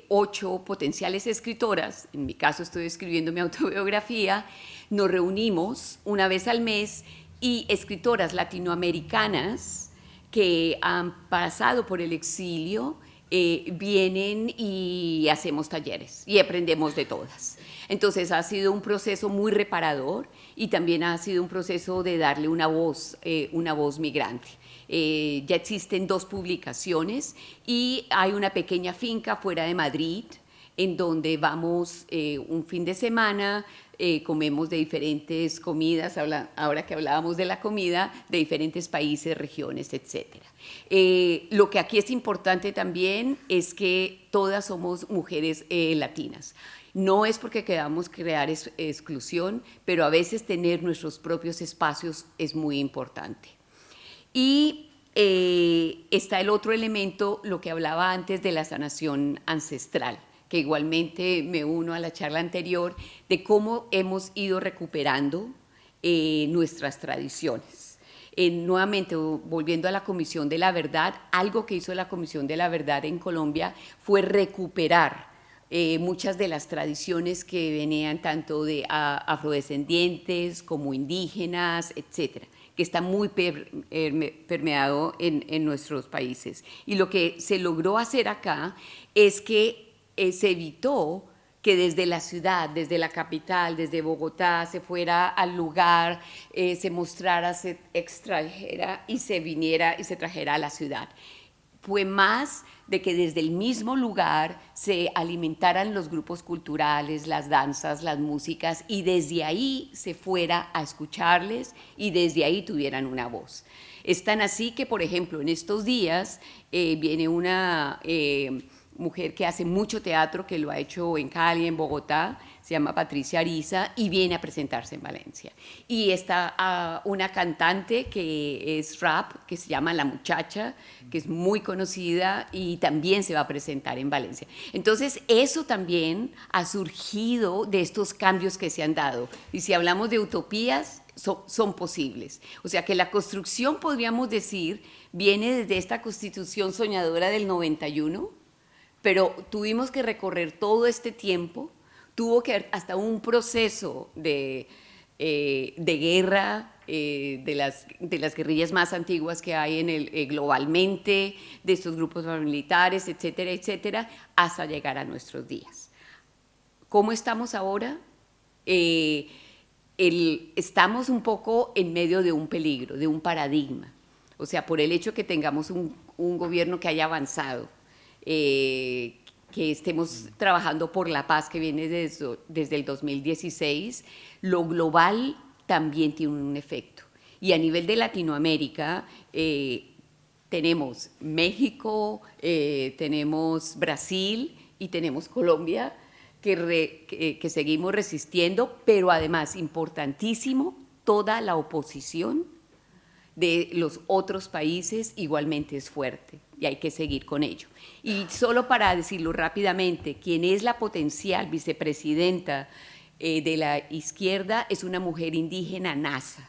8 potenciales escritoras, en mi caso estoy escribiendo mi autobiografía, nos reunimos una vez al mes, y escritoras latinoamericanas que han pasado por el exilio vienen y hacemos talleres y aprendemos de todas. Entonces ha sido un proceso muy reparador y también ha sido un proceso de darle una voz migrante. Ya existen 2 publicaciones y hay una pequeña finca fuera de Madrid en donde vamos un fin de semana, comemos de diferentes comidas, ahora que hablábamos de la comida, de diferentes países, regiones, etc. Lo que aquí es importante también es que todas somos mujeres latinas. No es porque queramos crear exclusión, pero a veces tener nuestros propios espacios es muy importante. Y está el otro elemento, lo que hablaba antes de la sanación ancestral, que igualmente me uno a la charla anterior, de cómo hemos ido recuperando nuestras tradiciones. Nuevamente, volviendo a la Comisión de la Verdad, algo que hizo la Comisión de la Verdad en Colombia fue recuperar muchas de las tradiciones que venían tanto de afrodescendientes como indígenas, etcétera, que está muy permeado en nuestros países. Y lo que se logró hacer acá es que se evitó que desde la ciudad, desde la capital, desde Bogotá, se fuera al lugar, se mostrara, se extrajera y se viniera y se trajera a la ciudad. Fue más de que desde el mismo lugar se alimentaran los grupos culturales, las danzas, las músicas, y desde ahí se fuera a escucharles y desde ahí tuvieran una voz. Es tan así que, por ejemplo, en estos días viene una mujer que hace mucho teatro, que lo ha hecho en Cali, en Bogotá, se llama Patricia Ariza, y viene a presentarse en Valencia. Y está una cantante que es rap, que se llama La Muchacha, que es muy conocida y también se va a presentar en Valencia. Entonces, eso también ha surgido de estos cambios que se han dado. Y si hablamos de utopías, son posibles. O sea que la construcción, podríamos decir, viene desde esta Constitución soñadora del 91, pero tuvimos que recorrer todo este tiempo, tuvo que haber hasta un proceso de guerra, de las guerrillas más antiguas que hay globalmente, de estos grupos paramilitares, etcétera, etcétera, hasta llegar a nuestros días. ¿Cómo estamos ahora? Estamos un poco en medio de un peligro, de un paradigma. O sea, por el hecho que tengamos un gobierno que haya avanzado, que estemos trabajando por la paz, que viene desde el 2016, lo global también tiene un efecto. Y a nivel de Latinoamérica, tenemos México, tenemos Brasil y tenemos Colombia, que seguimos resistiendo, pero además, importantísimo, toda la oposición de los otros países igualmente es fuerte y hay que seguir con ello. Y solo para decirlo rápidamente, quien es la potencial vicepresidenta de la izquierda es una mujer indígena, Nasa.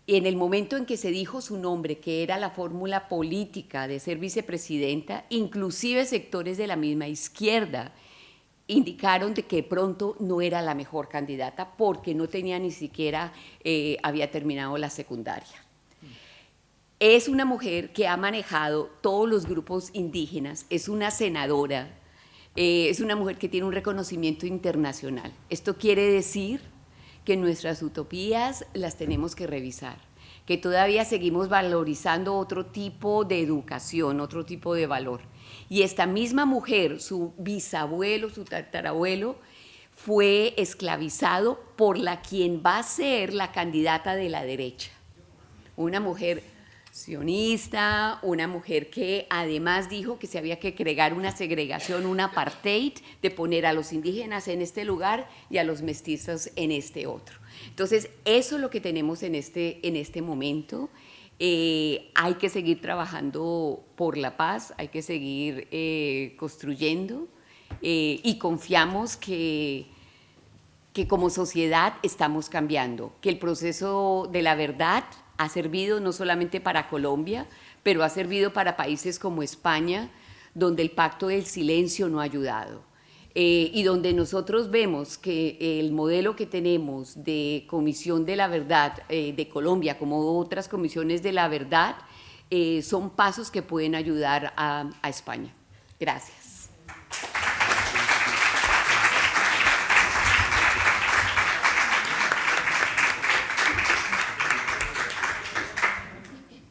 En el momento en que se dijo su nombre, que era la fórmula política de ser vicepresidenta, inclusive sectores de la misma izquierda indicaron de que pronto no era la mejor candidata porque no tenía ni siquiera, había terminado la secundaria. Es una mujer que ha manejado todos los grupos indígenas, es una senadora, es una mujer que tiene un reconocimiento internacional. Esto quiere decir que nuestras utopías las tenemos que revisar, que todavía seguimos valorizando otro tipo de educación, otro tipo de valor. Y esta misma mujer, su bisabuelo, su tatarabuelo, fue esclavizado por quien va a ser la candidata de la derecha. Una mujer sionista, una mujer que además dijo que se había que crear una segregación, un apartheid, de poner a los indígenas en este lugar y a los mestizos en este otro. Entonces, eso es lo que tenemos en este momento. Hay que seguir trabajando por la paz, hay que seguir construyendo y confiamos que como sociedad estamos cambiando, que el proceso de la verdad ha servido no solamente para Colombia, pero ha servido para países como España, donde el pacto del silencio no ha ayudado. Y donde nosotros vemos que el modelo que tenemos de Comisión de la Verdad de Colombia, como otras comisiones de la verdad, son pasos que pueden ayudar a España. Gracias.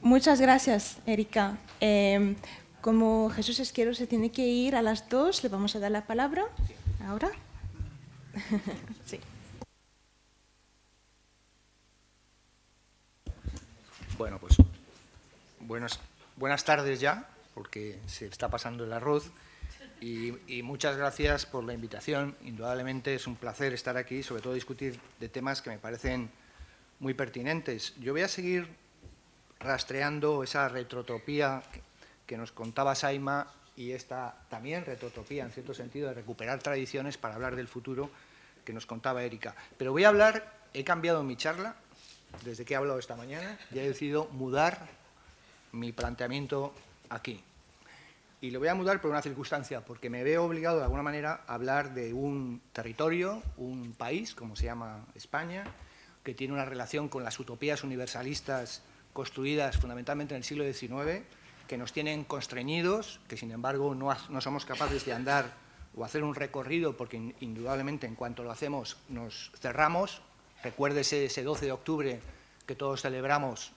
Muchas gracias, Erika. Como Jesús Esquero se tiene que ir a las 2, le vamos a dar la palabra ahora. Sí. Bueno, pues buenas tardes ya, porque se está pasando el arroz. Y muchas gracias por la invitación. Indudablemente es un placer estar aquí, sobre todo discutir de temas que me parecen muy pertinentes. Yo voy a seguir rastreando esa retrotopía que nos contaba Saima y esta también retrotopía, en cierto sentido, de recuperar tradiciones para hablar del futuro que nos contaba Erika. Pero voy a hablar, he cambiado mi charla desde que he hablado esta mañana y he decidido mudar mi planteamiento aquí. Y lo voy a mudar por una circunstancia, porque me veo obligado de alguna manera a hablar de un territorio, un país, como se llama España, que tiene una relación con las utopías universalistas construidas fundamentalmente en el siglo XIX, que nos tienen constreñidos, que sin embargo no somos capaces de andar o hacer un recorrido, porque indudablemente en cuanto lo hacemos nos cerramos. Recuérdese ese 12 de octubre que todos celebramos,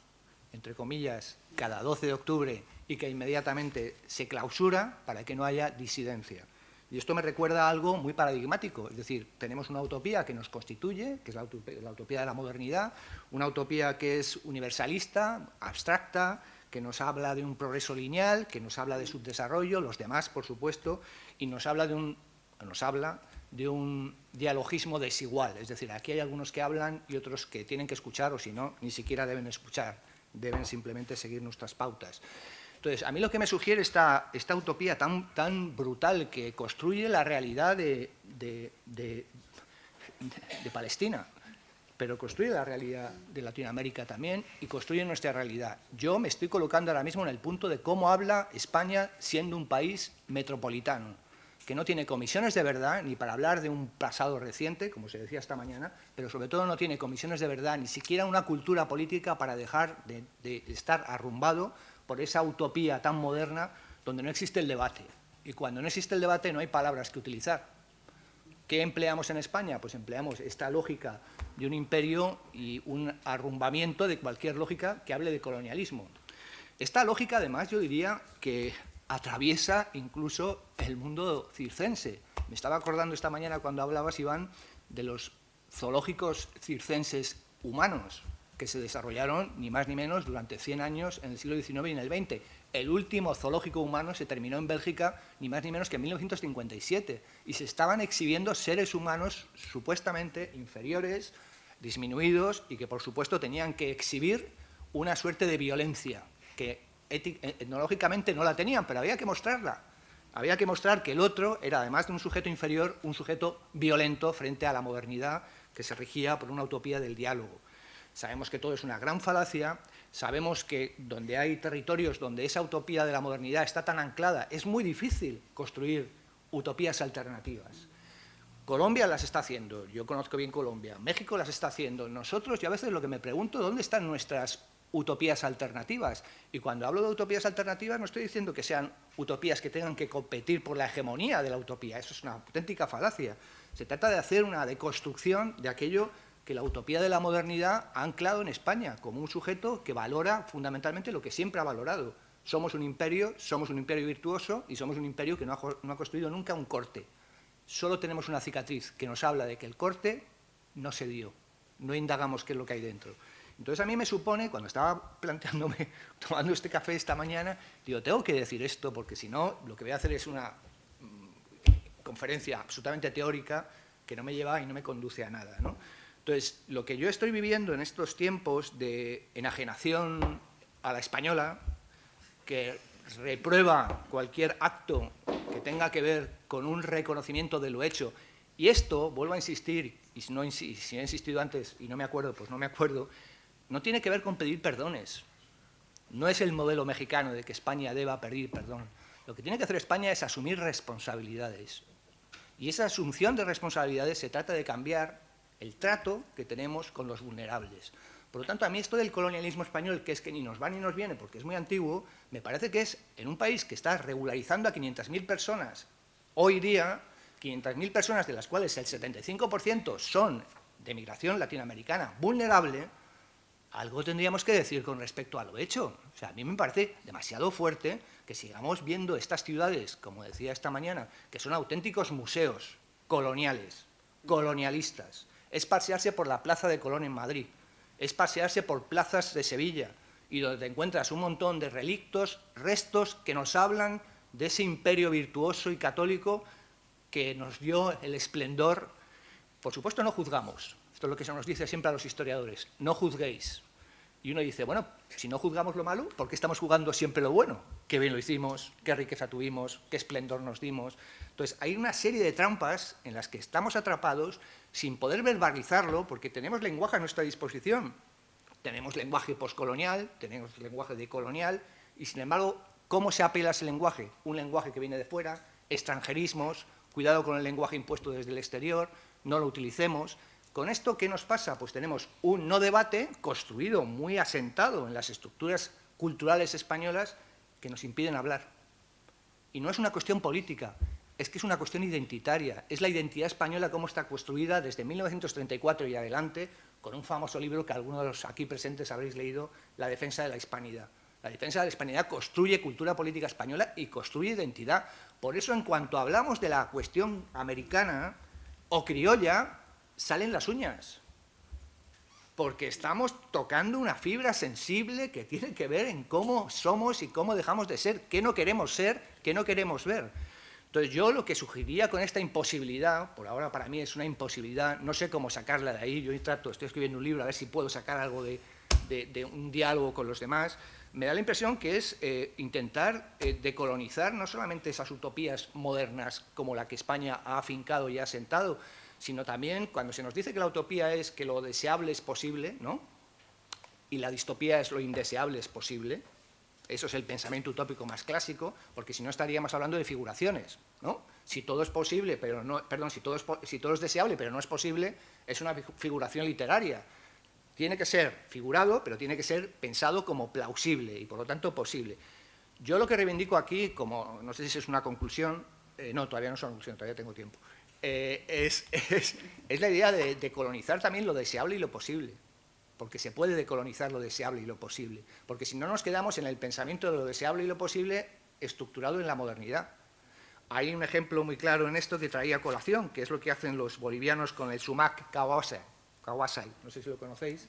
entre comillas, cada 12 de octubre, y que inmediatamente se clausura para que no haya disidencia. Y esto me recuerda a algo muy paradigmático, es decir, tenemos una utopía que nos constituye, que es la utopía de la modernidad, una utopía que es universalista, abstracta, que nos habla de un progreso lineal, que nos habla de subdesarrollo, los demás, por supuesto, y nos habla de un dialogismo desigual, es decir, aquí hay algunos que hablan y otros que tienen que escuchar, o si no, ni siquiera deben escuchar, deben simplemente seguir nuestras pautas. Entonces, a mí lo que me sugiere esta utopía tan brutal que construye la realidad de Palestina, pero construye la realidad de Latinoamérica también y construye nuestra realidad. Yo me estoy colocando ahora mismo en el punto de cómo habla España siendo un país metropolitano, que no tiene comisiones de verdad ni para hablar de un pasado reciente, como se decía esta mañana, pero sobre todo no tiene comisiones de verdad, ni siquiera una cultura política para dejar de estar arrumbado por esa utopía tan moderna donde no existe el debate. Y cuando no existe el debate no hay palabras que utilizar. ¿Qué empleamos en España? Pues empleamos esta lógica de un imperio y un arrumbamiento de cualquier lógica que hable de colonialismo. Esta lógica, además, yo diría que atraviesa incluso el mundo circense. Me estaba acordando esta mañana cuando hablabas, Iván, de los zoológicos circenses humanos que se desarrollaron ni más ni menos durante 100 años en el siglo XIX y en el XX. El último zoológico humano se terminó en Bélgica ni más ni menos que en 1957 y se estaban exhibiendo seres humanos supuestamente inferiores, disminuidos y que por supuesto tenían que exhibir una suerte de violencia que etnológicamente no la tenían, pero había que mostrarla. Había que mostrar que el otro era, además de un sujeto inferior, un sujeto violento frente a la modernidad que se regía por una utopía del diálogo. Sabemos que todo es una gran falacia, sabemos que donde hay territorios donde esa utopía de la modernidad está tan anclada, es muy difícil construir utopías alternativas. Colombia las está haciendo, yo conozco bien Colombia, México las está haciendo. Nosotros, yo a veces lo que me pregunto, ¿dónde están nuestras utopías alternativas? Y cuando hablo de utopías alternativas no estoy diciendo que sean utopías que tengan que competir por la hegemonía de la utopía, eso es una auténtica falacia. Se trata de hacer una deconstrucción de aquello que la utopía de la modernidad ha anclado en España como un sujeto que valora fundamentalmente lo que siempre ha valorado. Somos un imperio virtuoso y somos un imperio que no ha construido nunca un corte. Solo tenemos una cicatriz que nos habla de que el corte no se dio, no indagamos qué es lo que hay dentro. Entonces a mí me supone, cuando estaba planteándome, tomando este café esta mañana, digo, tengo que decir esto porque si no, lo que voy a hacer es una conferencia absolutamente teórica que no me lleva y no me conduce a nada, ¿no? Entonces, lo que yo estoy viviendo en estos tiempos de enajenación a la española, que reprueba cualquier acto que tenga que ver con un reconocimiento de lo hecho, y esto, vuelvo a insistir, y si he insistido antes y no me acuerdo, pues no me acuerdo, no tiene que ver con pedir perdones. No es el modelo mexicano de que España deba pedir perdón. Lo que tiene que hacer España es asumir responsabilidades. Y esa asunción de responsabilidades se trata de cambiar el trato que tenemos con los vulnerables. Por lo tanto, a mí esto del colonialismo español, que es que ni nos va ni nos viene porque es muy antiguo, me parece que es en un país que está regularizando a 500.000 personas, hoy día, 500.000 personas de las cuales el 75% son de migración latinoamericana vulnerable, algo tendríamos que decir con respecto a lo hecho. O sea, a mí me parece demasiado fuerte que sigamos viendo estas ciudades, como decía esta mañana, que son auténticos museos coloniales, colonialistas. Es pasearse por la Plaza de Colón en Madrid, es pasearse por plazas de Sevilla, y donde te encuentras un montón de relictos, restos que nos hablan de ese imperio virtuoso y católico que nos dio el esplendor. Por supuesto, no juzgamos. Esto es lo que se nos dice siempre a los historiadores, no juzguéis. Y uno dice, bueno, si no juzgamos lo malo, ¿por qué estamos juzgando siempre lo bueno? Qué bien lo hicimos, qué riqueza tuvimos, qué esplendor nos dimos. Entonces, hay una serie de trampas en las que estamos atrapados sin poder verbalizarlo, porque tenemos lenguaje a nuestra disposición. Tenemos lenguaje poscolonial, tenemos lenguaje decolonial, y sin embargo, ¿cómo se apela a ese lenguaje? Un lenguaje que viene de fuera, extranjerismos, cuidado con el lenguaje impuesto desde el exterior, no lo utilicemos. ¿Con esto qué nos pasa? Pues tenemos un no debate construido, muy asentado en las estructuras culturales españolas que nos impiden hablar. Y no es una cuestión política, es que es una cuestión identitaria. Es la identidad española cómo está construida desde 1934 y adelante, con un famoso libro que algunos de los aquí presentes habréis leído, La defensa de la hispanidad. La defensa de la hispanidad construye cultura política española y construye identidad. Por eso, en cuanto hablamos de la cuestión americana o criolla, salen las uñas, porque estamos tocando una fibra sensible que tiene que ver en cómo somos y cómo dejamos de ser, qué no queremos ser, qué no queremos ver. Entonces, yo lo que sugeriría con esta imposibilidad, por ahora para mí es una imposibilidad, no sé cómo sacarla de ahí, yo estoy escribiendo un libro a ver si puedo sacar algo de un diálogo con los demás, me da la impresión que es intentar decolonizar no solamente esas utopías modernas como la que España ha afincado y ha asentado, sino también cuando se nos dice que la utopía es que lo deseable es posible, ¿no? Y la distopía es lo indeseable es posible. Eso es el pensamiento utópico más clásico, porque si no estaríamos hablando de figuraciones, ¿no? Si todo es posible, pero no, perdón, si todo es deseable, pero no es posible, es una figuración literaria. Tiene que ser figurado, pero tiene que ser pensado como plausible y, por lo tanto, posible. Yo lo que reivindico aquí, como no sé si es una conclusión, no, todavía no es una conclusión, todavía tengo tiempo, es la idea de decolonizar también lo deseable y lo posible, porque se puede decolonizar lo deseable y lo posible, porque si no nos quedamos en el pensamiento de lo deseable y lo posible estructurado en la modernidad. Hay un ejemplo muy claro en esto que traía a colación, que es lo que hacen los bolivianos con el sumac Kawasai, no sé si lo conocéis,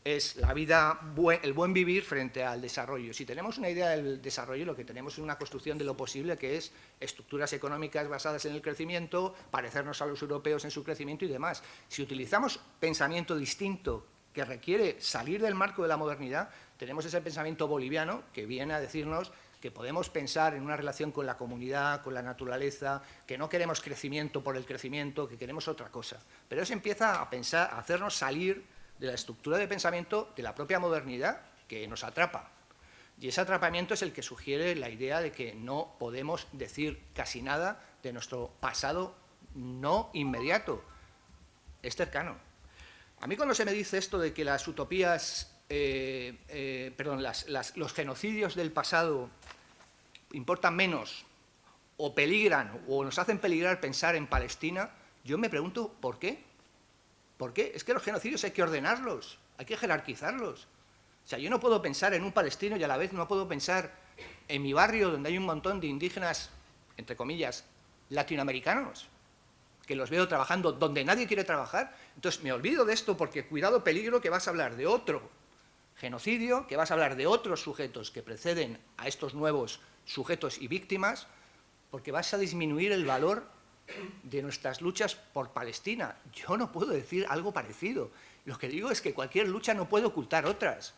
es la vida, el buen vivir frente al desarrollo. Si tenemos una idea del desarrollo, lo que tenemos es una construcción de lo posible, que es estructuras económicas basadas en el crecimiento, parecernos a los europeos en su crecimiento y demás. Si utilizamos pensamiento distinto que requiere salir del marco de la modernidad, tenemos ese pensamiento boliviano que viene a decirnos que podemos pensar en una relación con la comunidad, con la naturaleza, que no queremos crecimiento por el crecimiento, que queremos otra cosa. Pero eso empieza a hacernos salir de la estructura de pensamiento de la propia modernidad que nos atrapa. Y ese atrapamiento es el que sugiere la idea de que no podemos decir casi nada de nuestro pasado no inmediato, es cercano. A mí cuando se me dice esto de que las utopías, los genocidios del pasado importan menos o peligran o nos hacen peligrar pensar en Palestina, yo me pregunto ¿por qué? ¿Por qué? Es que los genocidios hay que ordenarlos, hay que jerarquizarlos. O sea, yo no puedo pensar en un palestino y a la vez no puedo pensar en mi barrio donde hay un montón de indígenas, entre comillas, latinoamericanos, que los veo trabajando donde nadie quiere trabajar. Entonces me olvido de esto porque cuidado, peligro, que vas a hablar de otro genocidio, que vas a hablar de otros sujetos que preceden a estos nuevos sujetos y víctimas, porque vas a disminuir el valor de nuestras luchas por Palestina. Yo no puedo decir algo parecido. Lo que digo es que cualquier lucha no puede ocultar otras,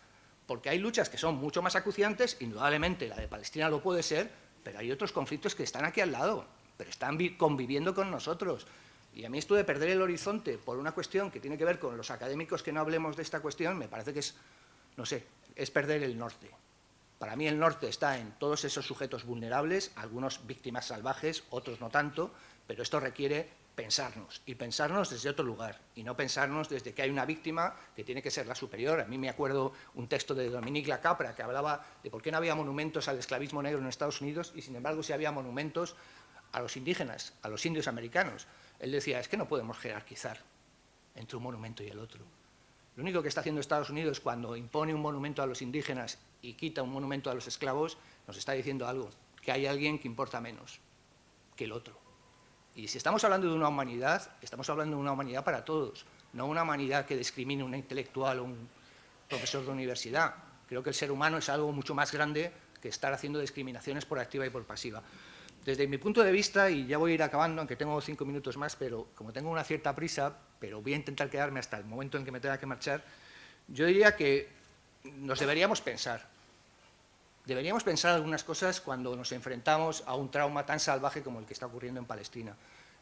porque hay luchas que son mucho más acuciantes, indudablemente la de Palestina lo puede ser, pero hay otros conflictos que están aquí al lado, pero están conviviendo con nosotros. Y a mí esto de perder el horizonte por una cuestión que tiene que ver con los académicos que no hablemos de esta cuestión, me parece que es, no sé, es perder el norte. Para mí el norte está en todos esos sujetos vulnerables, algunos víctimas salvajes, otros no tanto, pero esto requiere pensarnos, y pensarnos desde otro lugar, y no pensarnos desde que hay una víctima que tiene que ser la superior. A mí me acuerdo un texto de Dominique Lacapra que hablaba de por qué no había monumentos al esclavismo negro en Estados Unidos y sin embargo sí había monumentos a los indígenas, a los indios americanos. Él decía, es que no podemos jerarquizar entre un monumento y el otro. Lo único que está haciendo Estados Unidos cuando impone un monumento a los indígenas y quita un monumento a los esclavos, nos está diciendo algo, que hay alguien que importa menos que el otro. Y si estamos hablando de una humanidad, estamos hablando de una humanidad para todos, no una humanidad que discrimine a un intelectual o un profesor de universidad. Creo que el ser humano es algo mucho más grande que estar haciendo discriminaciones por activa y por pasiva. Desde mi punto de vista, y ya voy a ir acabando, aunque tengo 5 minutos más, pero como tengo una cierta prisa, pero voy a intentar quedarme hasta el momento en que me tenga que marchar, yo diría que nos deberíamos pensar. Deberíamos pensar algunas cosas cuando nos enfrentamos a un trauma tan salvaje como el que está ocurriendo en Palestina.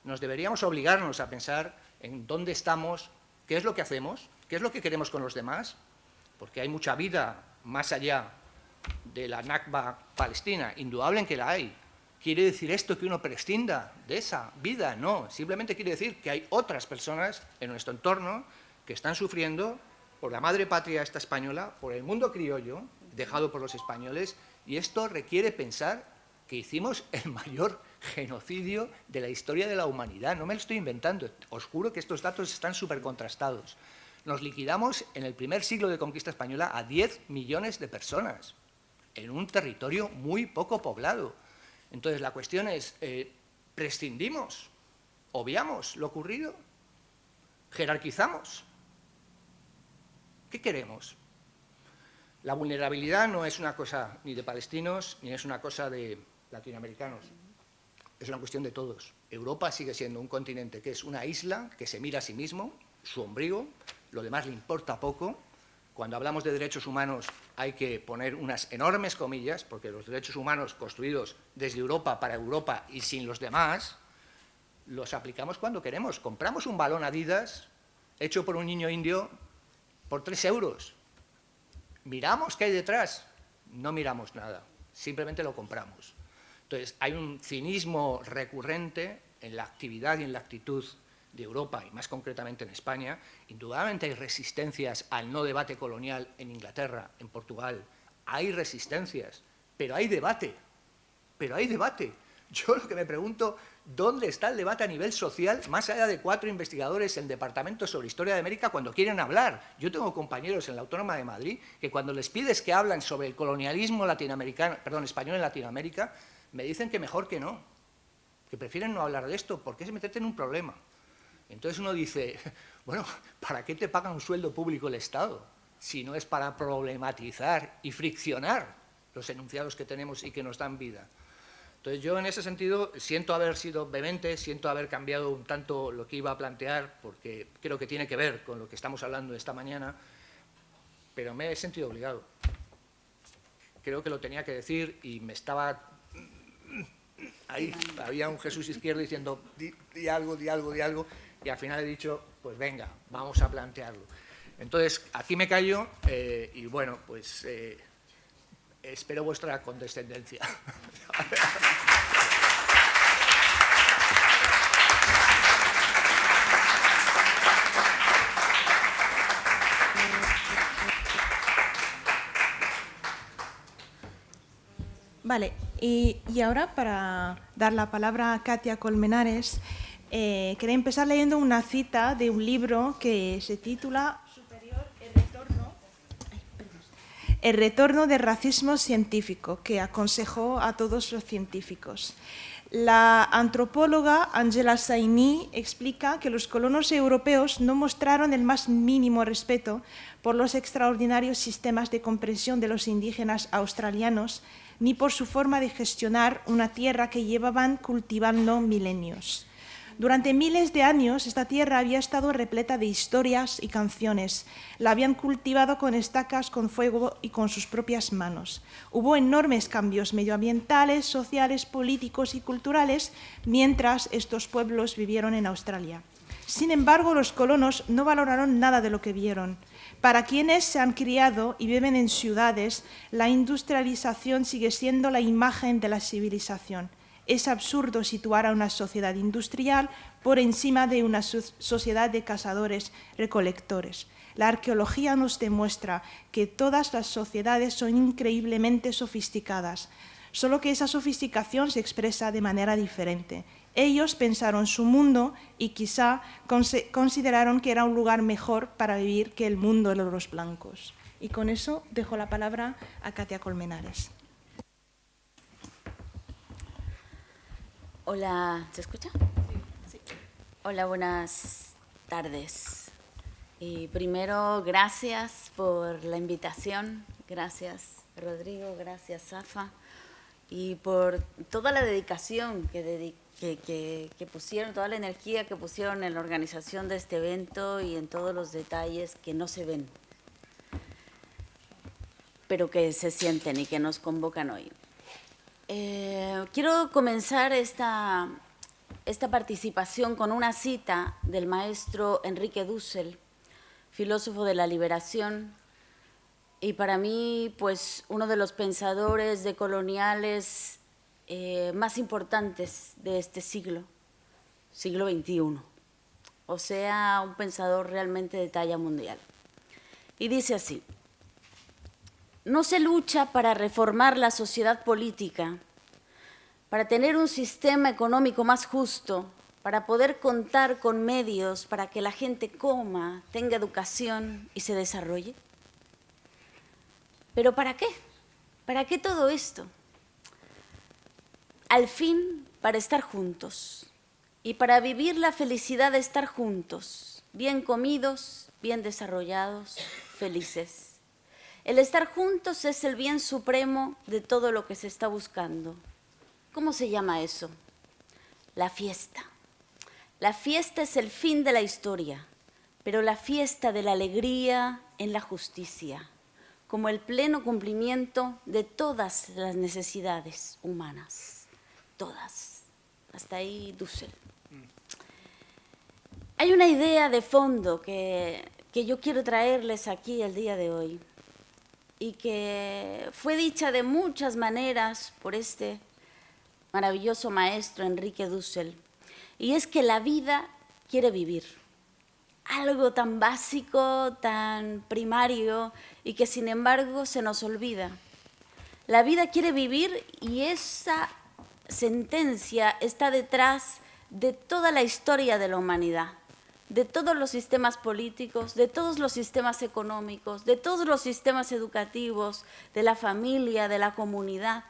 Nos deberíamos obligarnos a pensar en dónde estamos, qué es lo que hacemos, qué es lo que queremos con los demás, porque hay mucha vida más allá de la Nakba palestina, indudable en que la hay. ¿Quiere decir esto que uno prescinda de esa vida? No, simplemente quiere decir que hay otras personas en nuestro entorno que están sufriendo por la madre patria esta española, por el mundo criollo, dejado por los españoles, y esto requiere pensar que hicimos el mayor genocidio de la historia de la humanidad. No me lo estoy inventando, os juro que estos datos están súper contrastados. Nos liquidamos en el primer siglo de conquista española a 10 millones de personas, en un territorio muy poco poblado. Entonces, la cuestión es, ¿prescindimos? ¿Obviamos lo ocurrido? ¿Jerarquizamos? ¿Qué queremos? La vulnerabilidad no es una cosa ni de palestinos, ni es una cosa de latinoamericanos. Es una cuestión de todos. Europa sigue siendo un continente que es una isla, que se mira a sí mismo, su ombligo, lo demás le importa poco. Cuando hablamos de derechos humanos hay que poner unas enormes comillas, porque los derechos humanos construidos desde Europa para Europa y sin los demás, los aplicamos cuando queremos. Compramos un balón Adidas hecho por un niño indio por 3 euros. ¿Miramos qué hay detrás? No miramos nada, simplemente lo compramos. Entonces, hay un cinismo recurrente en la actividad y en la actitud de Europa, y más concretamente en España. Indudablemente hay resistencias al no debate colonial en Inglaterra, en Portugal. Hay resistencias, pero hay debate. Pero hay debate. Yo lo que me pregunto, ¿dónde está el debate a nivel social, más allá de 4 investigadores en el Departamento sobre Historia de América cuando quieren hablar? Yo tengo compañeros en la Autónoma de Madrid que cuando les pides que hablan sobre el colonialismo latinoamericano, español en Latinoamérica, me dicen que mejor que no, que prefieren no hablar de esto, porque es meterte en un problema. Entonces uno dice, bueno, ¿para qué te paga un sueldo público el Estado? Si no es para problematizar y friccionar los enunciados que tenemos y que nos dan vida. Entonces yo en ese sentido siento haber sido vehemente, siento haber cambiado un tanto lo que iba a plantear, porque creo que tiene que ver con lo que estamos hablando esta mañana, pero me he sentido obligado. Creo que lo tenía que decir y me estaba... Ahí había un Jesús izquierdo diciendo, di algo, di algo, di algo, y al final he dicho, pues venga, vamos a plantearlo. Entonces, aquí me callo y bueno, pues espero vuestra condescendencia. Vale, y ahora para dar la palabra a Katia Colmenares, quería empezar leyendo una cita de un libro que se titula El retorno del racismo científico, que aconsejó a todos los científicos. La antropóloga Angela Saini explica que los colonos europeos no mostraron el más mínimo respeto por los extraordinarios sistemas de comprensión de los indígenas australianos, ni por su forma de gestionar una tierra que llevaban cultivando milenios. Durante miles de años, esta tierra había estado repleta de historias y canciones. La habían cultivado con estacas, con fuego y con sus propias manos. Hubo enormes cambios medioambientales, sociales, políticos y culturales mientras estos pueblos vivieron en Australia. Sin embargo, los colonos no valoraron nada de lo que vieron. Para quienes se han criado y viven en ciudades, la industrialización sigue siendo la imagen de la civilización. Es absurdo situar a una sociedad industrial por encima de una sociedad de cazadores-recolectores. La arqueología nos demuestra que todas las sociedades son increíblemente sofisticadas, solo que esa sofisticación se expresa de manera diferente. ellos pensaron su mundo y quizá consideraron que era un lugar mejor para vivir que el mundo de los blancos. Y con eso dejo la palabra a Katia Colmenares. Hola, ¿se escucha? Sí. Hola, buenas tardes. Y primero, gracias por la invitación. Gracias, Rodrigo, gracias, Safa. Y por toda la dedicación que pusieron, toda la energía que pusieron en la organización de este evento y en todos los detalles que no se ven, pero que se sienten y que nos convocan hoy. Quiero comenzar esta participación con una cita del maestro Enrique Dussel, filósofo de la liberación, y para mí, pues, uno de los pensadores decoloniales más importantes de este siglo XXI. O sea, un pensador realmente de talla mundial. Y dice así: no se lucha para reformar la sociedad política, para tener un sistema económico más justo, para poder contar con medios para que la gente coma, tenga educación y se desarrolle. ¿Pero para qué? ¿Para qué todo esto? Al fin, para estar juntos y para vivir la felicidad de estar juntos, bien comidos, bien desarrollados, felices. El estar juntos es el bien supremo de todo lo que se está buscando. ¿Cómo se llama eso? La fiesta. La fiesta es el fin de la historia, pero la fiesta de la alegría en la justicia, como el pleno cumplimiento de todas las necesidades humanas, todas. Hasta ahí Dussel. Hay una idea de fondo que yo quiero traerles aquí el día de hoy y que fue dicha de muchas maneras por este maravilloso maestro Enrique Dussel, y es que la vida quiere vivir. Algo tan básico, tan primario y que sin embargo se nos olvida. La vida quiere vivir y esa sentencia está detrás de toda la historia de la humanidad, de todos los sistemas políticos, de todos los sistemas económicos, de todos los sistemas educativos, de la familia, de la comunidad.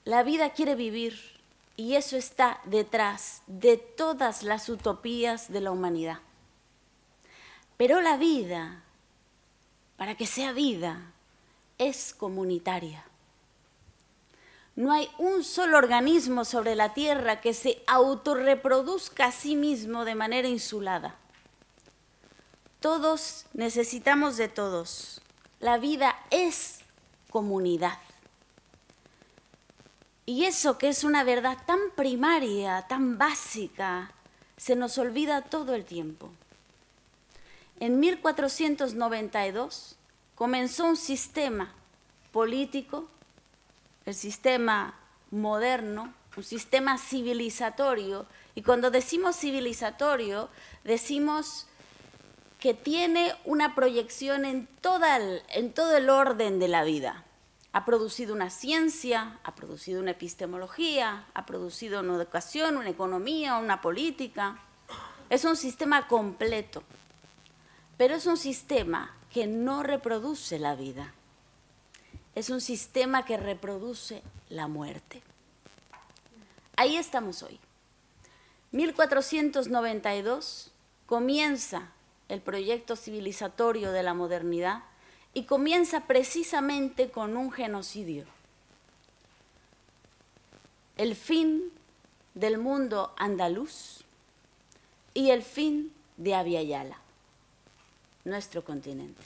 La vida quiere vivir. Y eso está detrás de todas las utopías de la humanidad. Pero la vida, para que sea vida, es comunitaria. No hay un solo organismo sobre la Tierra que se autorreproduzca a sí mismo de manera insulada. Todos necesitamos de todos. La vida es comunidad. Y eso que es una verdad tan primaria, tan básica, se nos olvida todo el tiempo. En 1492 comenzó un sistema político, el sistema moderno, un sistema civilizatorio, y cuando decimos civilizatorio, decimos que tiene una proyección en todo el orden de la vida. Ha producido una ciencia, ha producido una epistemología, ha producido una educación, una economía, una política. Es un sistema completo, pero es un sistema que no reproduce la vida. Es un sistema que reproduce la muerte. Ahí estamos hoy. 1492 comienza el proyecto civilizatorio de la modernidad y comienza precisamente con un genocidio. El fin del mundo andaluz y el fin de Abya Yala, nuestro continente.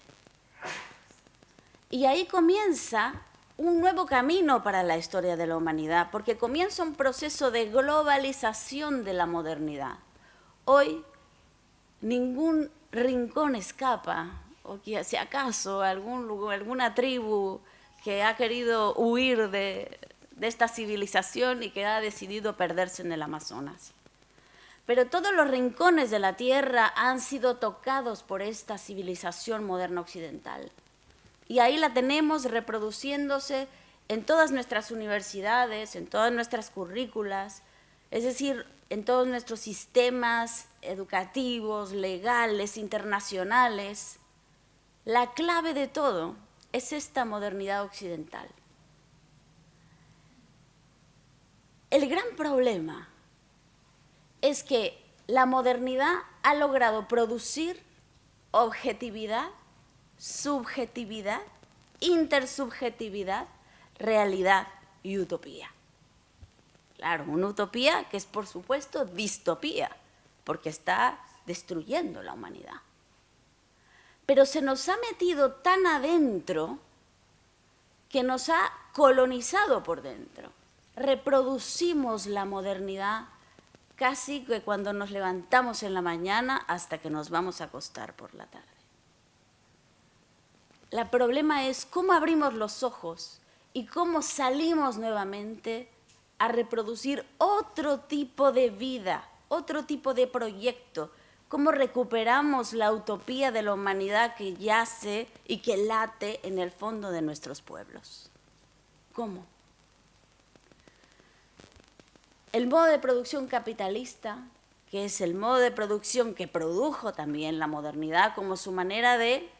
Y ahí comienza un nuevo camino para la historia de la humanidad, porque comienza un proceso de globalización de la modernidad. Hoy ningún rincón escapa, o que si acaso alguna tribu que ha querido huir de esta civilización y que ha decidido perderse en el Amazonas. Pero todos los rincones de la Tierra han sido tocados por esta civilización moderna occidental. Y ahí la tenemos reproduciéndose en todas nuestras universidades, en todas nuestras currículas, Es decir, en todos nuestros sistemas educativos, legales, internacionales, la clave de todo es esta modernidad occidental. El gran problema es que la modernidad ha logrado producir objetividad, subjetividad, intersubjetividad, realidad y utopía. Claro, una utopía que es, por supuesto, distopía, porque está destruyendo la humanidad. Pero se nos ha metido tan adentro que nos ha colonizado por dentro. Reproducimos la modernidad casi que cuando nos levantamos en la mañana hasta que nos vamos a acostar por la tarde. El problema es cómo abrimos los ojos y cómo salimos nuevamente a reproducir otro tipo de vida, otro tipo de proyecto, cómo recuperamos la utopía de la humanidad que yace y que late en el fondo de nuestros pueblos. ¿Cómo? El modo de producción capitalista, que es el modo de producción que produjo también la modernidad como su manera de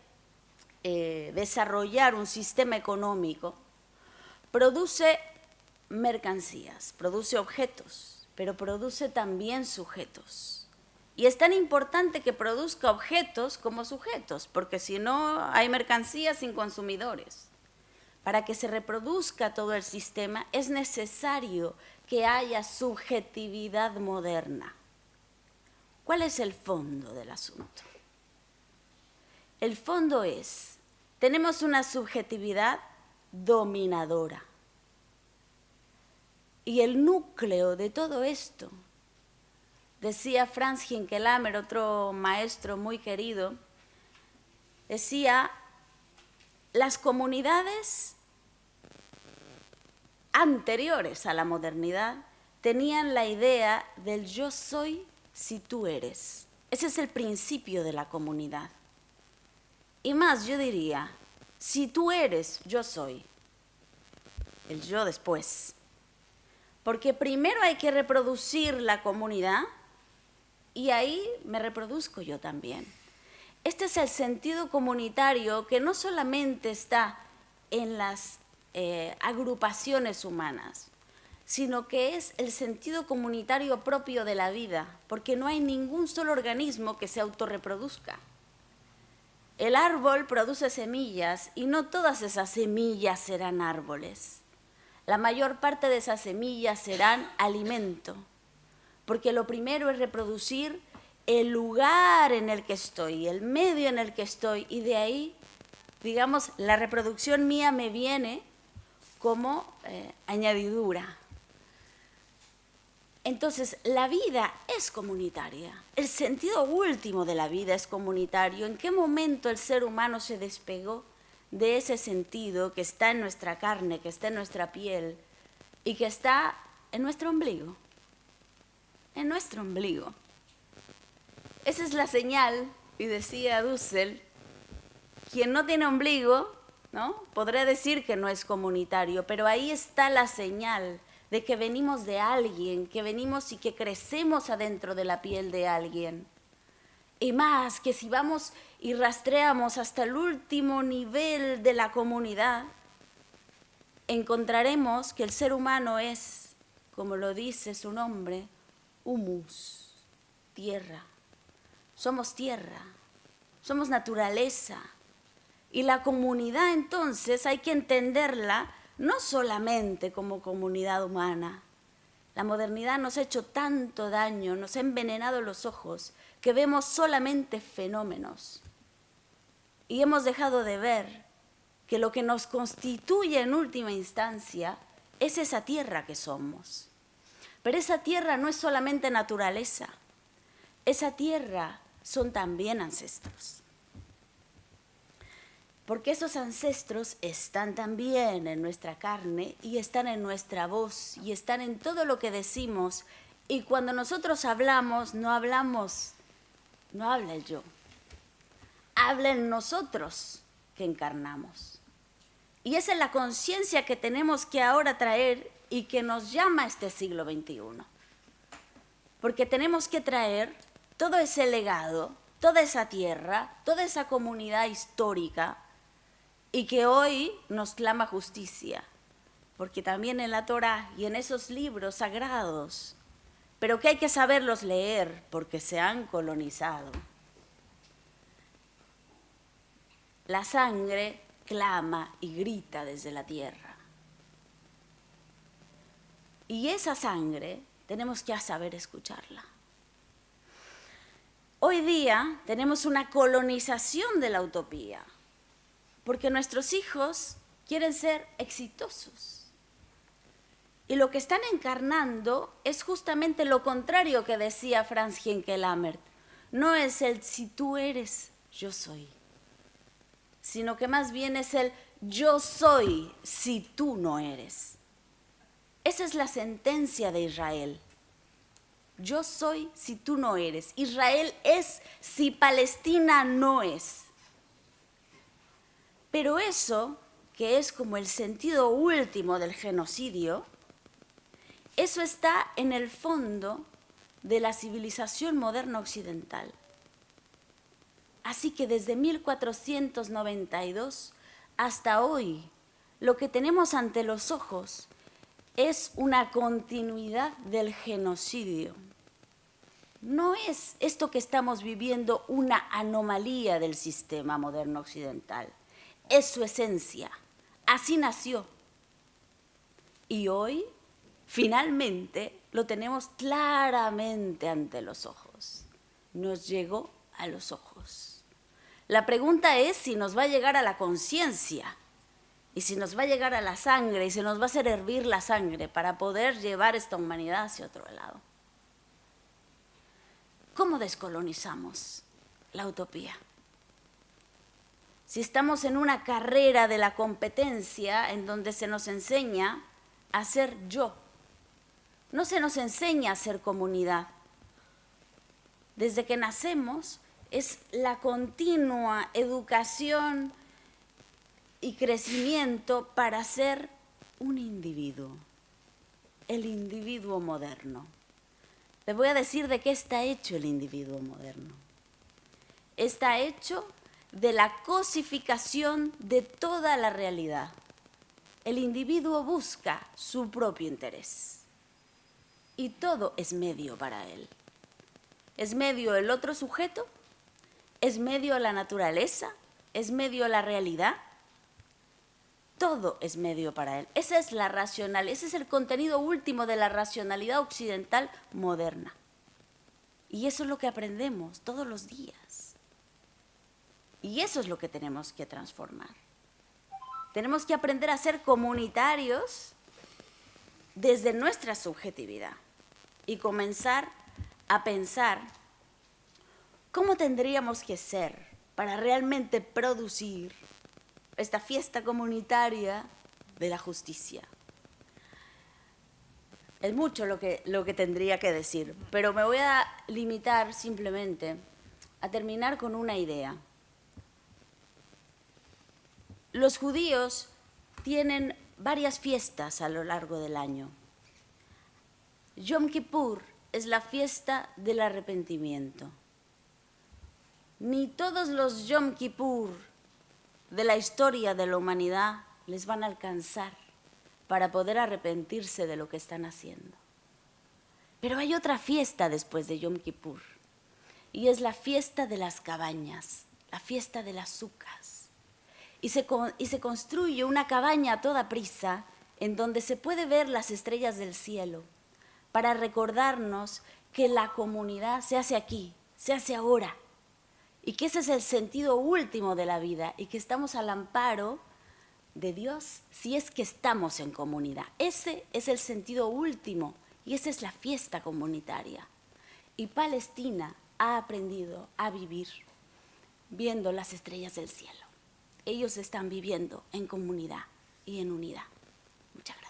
desarrollar un sistema económico, produce mercancías, produce objetos, pero produce también sujetos. Y es tan importante que produzca objetos como sujetos, porque si no hay mercancías sin consumidores. Para que se reproduzca todo el sistema es necesario que haya subjetividad moderna. ¿Cuál es el fondo del asunto? El fondo es, tenemos una subjetividad dominadora. Y el núcleo de todo esto, decía Franz Hinckelhammer, otro maestro muy querido, decía, las comunidades anteriores a la modernidad tenían la idea del yo soy si tú eres. Ese es el principio de la comunidad. Y más, yo diría, si tú eres, yo soy. El yo después. Porque primero hay que reproducir la comunidad y ahí me reproduzco yo también. Este es el sentido comunitario que no solamente está en las agrupaciones humanas, sino que es el sentido comunitario propio de la vida, porque no hay ningún solo organismo que se autorreproduzca. El árbol produce semillas y no todas esas semillas serán árboles. La mayor parte de esas semillas serán alimento, porque lo primero es reproducir el lugar en el que estoy, el medio en el que estoy, y de ahí, digamos, la reproducción mía me viene como añadidura. Entonces, la vida es comunitaria. El sentido último de la vida es comunitario. ¿En qué momento el ser humano se despegó de ese sentido que está en nuestra carne, que está en nuestra piel y que está en nuestro ombligo? En nuestro ombligo. Esa es la señal, y decía Dussel, quien no tiene ombligo, ¿no?, podrá decir que no es comunitario, pero ahí está la señal de que venimos de alguien, que venimos y que crecemos adentro de la piel de alguien. Y más, que si vamos y rastreamos hasta el último nivel de la comunidad, encontraremos que el ser humano es, como lo dice su nombre, humus, tierra. Somos tierra, somos naturaleza. Y la comunidad, entonces, hay que entenderla no solamente como comunidad humana. La modernidad nos ha hecho tanto daño, nos ha envenenado los ojos, que vemos solamente fenómenos. Y hemos dejado de ver que lo que nos constituye en última instancia es esa tierra que somos. Pero esa tierra no es solamente naturaleza, esa tierra son también ancestros. Porque esos ancestros están también en nuestra carne y están en nuestra voz y están en todo lo que decimos. Y cuando nosotros hablamos, no habla el yo, habla en nosotros que encarnamos. Y esa es la conciencia que tenemos que ahora traer y que nos llama este siglo XXI. porque tenemos que traer todo ese legado, toda esa tierra, toda esa comunidad histórica y que hoy nos clama justicia, porque también en la Torá y en esos libros sagrados, pero que hay que saberlos leer porque se han colonizado. La sangre clama y grita desde la tierra. Y esa sangre tenemos que saber escucharla. Hoy día tenemos una colonización de la utopía, porque nuestros hijos quieren ser exitosos. Y lo que están encarnando es justamente lo contrario que decía Franz Henkel-Lammert. No es el si tú eres, yo soy, sino que más bien es el yo soy si tú no eres. Esa es la sentencia de Israel. Yo soy si tú no eres. Israel es si Palestina no es. Pero eso, que es como el sentido último del genocidio, eso está en el fondo de la civilización moderna occidental. Así que desde 1492 hasta hoy, lo que tenemos ante los ojos es una continuidad del genocidio. No es esto que estamos viviendo una anomalía del sistema moderno occidental. Es su esencia. Así nació. Y hoy, finalmente, lo tenemos claramente ante los ojos. Nos llegó a los ojos. La pregunta es si nos va a llegar a la conciencia y si nos va a llegar a la sangre y si nos va a hacer hervir la sangre para poder llevar esta humanidad hacia otro lado. ¿Cómo descolonizamos la utopía? Si estamos en una carrera de la competencia en donde se nos enseña a ser yo, no se nos enseña a ser comunidad. Desde que nacemos es la continua educación y crecimiento para ser un individuo, el individuo moderno. Les voy a decir de qué está hecho el individuo moderno. Está hecho de la cosificación de toda la realidad. El individuo busca su propio interés y todo es medio para él. Es medio el otro sujeto, es medio la naturaleza, es medio la realidad. Todo es medio para él. Esa es la racionalidad, ese es el contenido último de la racionalidad occidental moderna. Y eso es lo que aprendemos todos los días. Y eso es lo que tenemos que transformar. Tenemos que aprender a ser comunitarios desde nuestra subjetividad y comenzar a pensar cómo tendríamos que ser para realmente producir esta fiesta comunitaria de la justicia. Es mucho lo que tendría que decir, pero me voy a limitar simplemente a terminar con una idea. Los judíos tienen varias fiestas a lo largo del año. Yom Kippur es la fiesta del arrepentimiento. Ni todos los Yom Kippur de la historia de la humanidad les van a alcanzar para poder arrepentirse de lo que están haciendo. Pero hay otra fiesta después de Yom Kippur, y es la fiesta de las cabañas, la fiesta de las sucas. Y se construye una cabaña a toda prisa en donde se puede ver las estrellas del cielo para recordarnos que la comunidad se hace aquí, se hace ahora, y que ese es el sentido último de la vida y que estamos al amparo de Dios si es que estamos en comunidad. Ese es el sentido último y esa es la fiesta comunitaria. Y Palestina ha aprendido a vivir viendo las estrellas del cielo. Ellos están viviendo en comunidad y en unidad. Muchas gracias.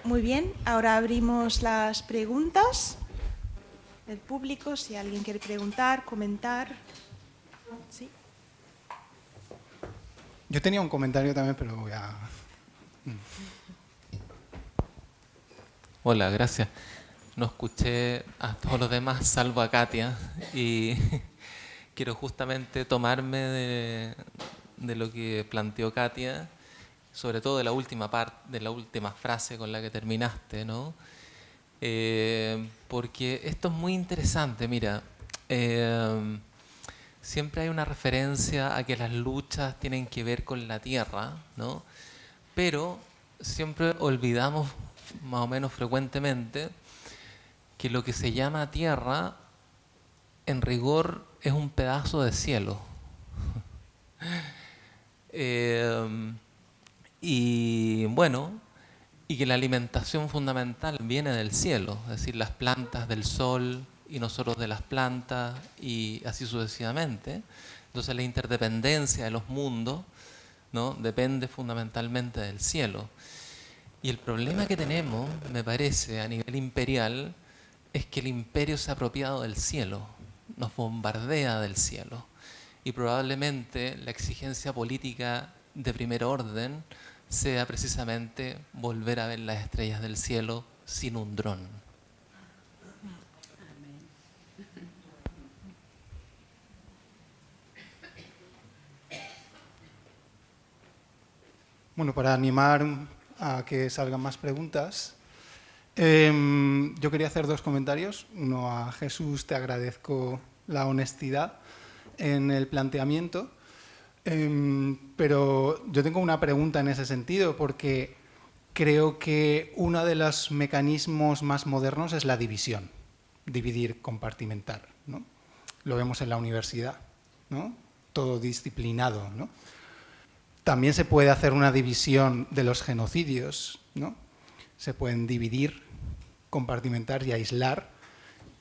Muy bien, ahora abrimos las preguntas del público, si alguien quiere preguntar, comentar. Sí. Yo tenía un comentario también, pero voy a... Hola, gracias. No escuché a todos los demás, salvo a Katia, y quiero justamente tomarme de lo que planteó Katia, sobre todo de la última parte, de la última frase con la que terminaste, ¿no? Porque esto es muy interesante, mira. Siempre hay una referencia a que las luchas tienen que ver con la tierra, ¿no? Pero siempre olvidamos, más o menos frecuentemente, que lo que se llama tierra, en rigor, es un pedazo de cielo. Y bueno, y que la alimentación fundamental viene del cielo, es decir, las plantas del sol y nosotros de las plantas y así sucesivamente. Entonces la interdependencia de los mundos, ¿no?, depende fundamentalmente del cielo. Y el problema que tenemos, me parece, a nivel imperial, es que el imperio se ha apropiado del cielo, nos bombardea del cielo. Y probablemente la exigencia política de primer orden sea precisamente volver a ver las estrellas del cielo sin un dron. Bueno, para animar a que salgan más preguntas, yo quería hacer dos comentarios. Uno, a Jesús, te agradezco la honestidad en el planteamiento, pero yo tengo una pregunta en ese sentido, porque creo que uno de los mecanismos más modernos es la división, dividir, compartimentar, ¿no? Lo vemos en la universidad, ¿no? Todo disciplinado, ¿no? También se puede hacer una división de los genocidios, ¿no? Se pueden dividir, compartimentar y aislar,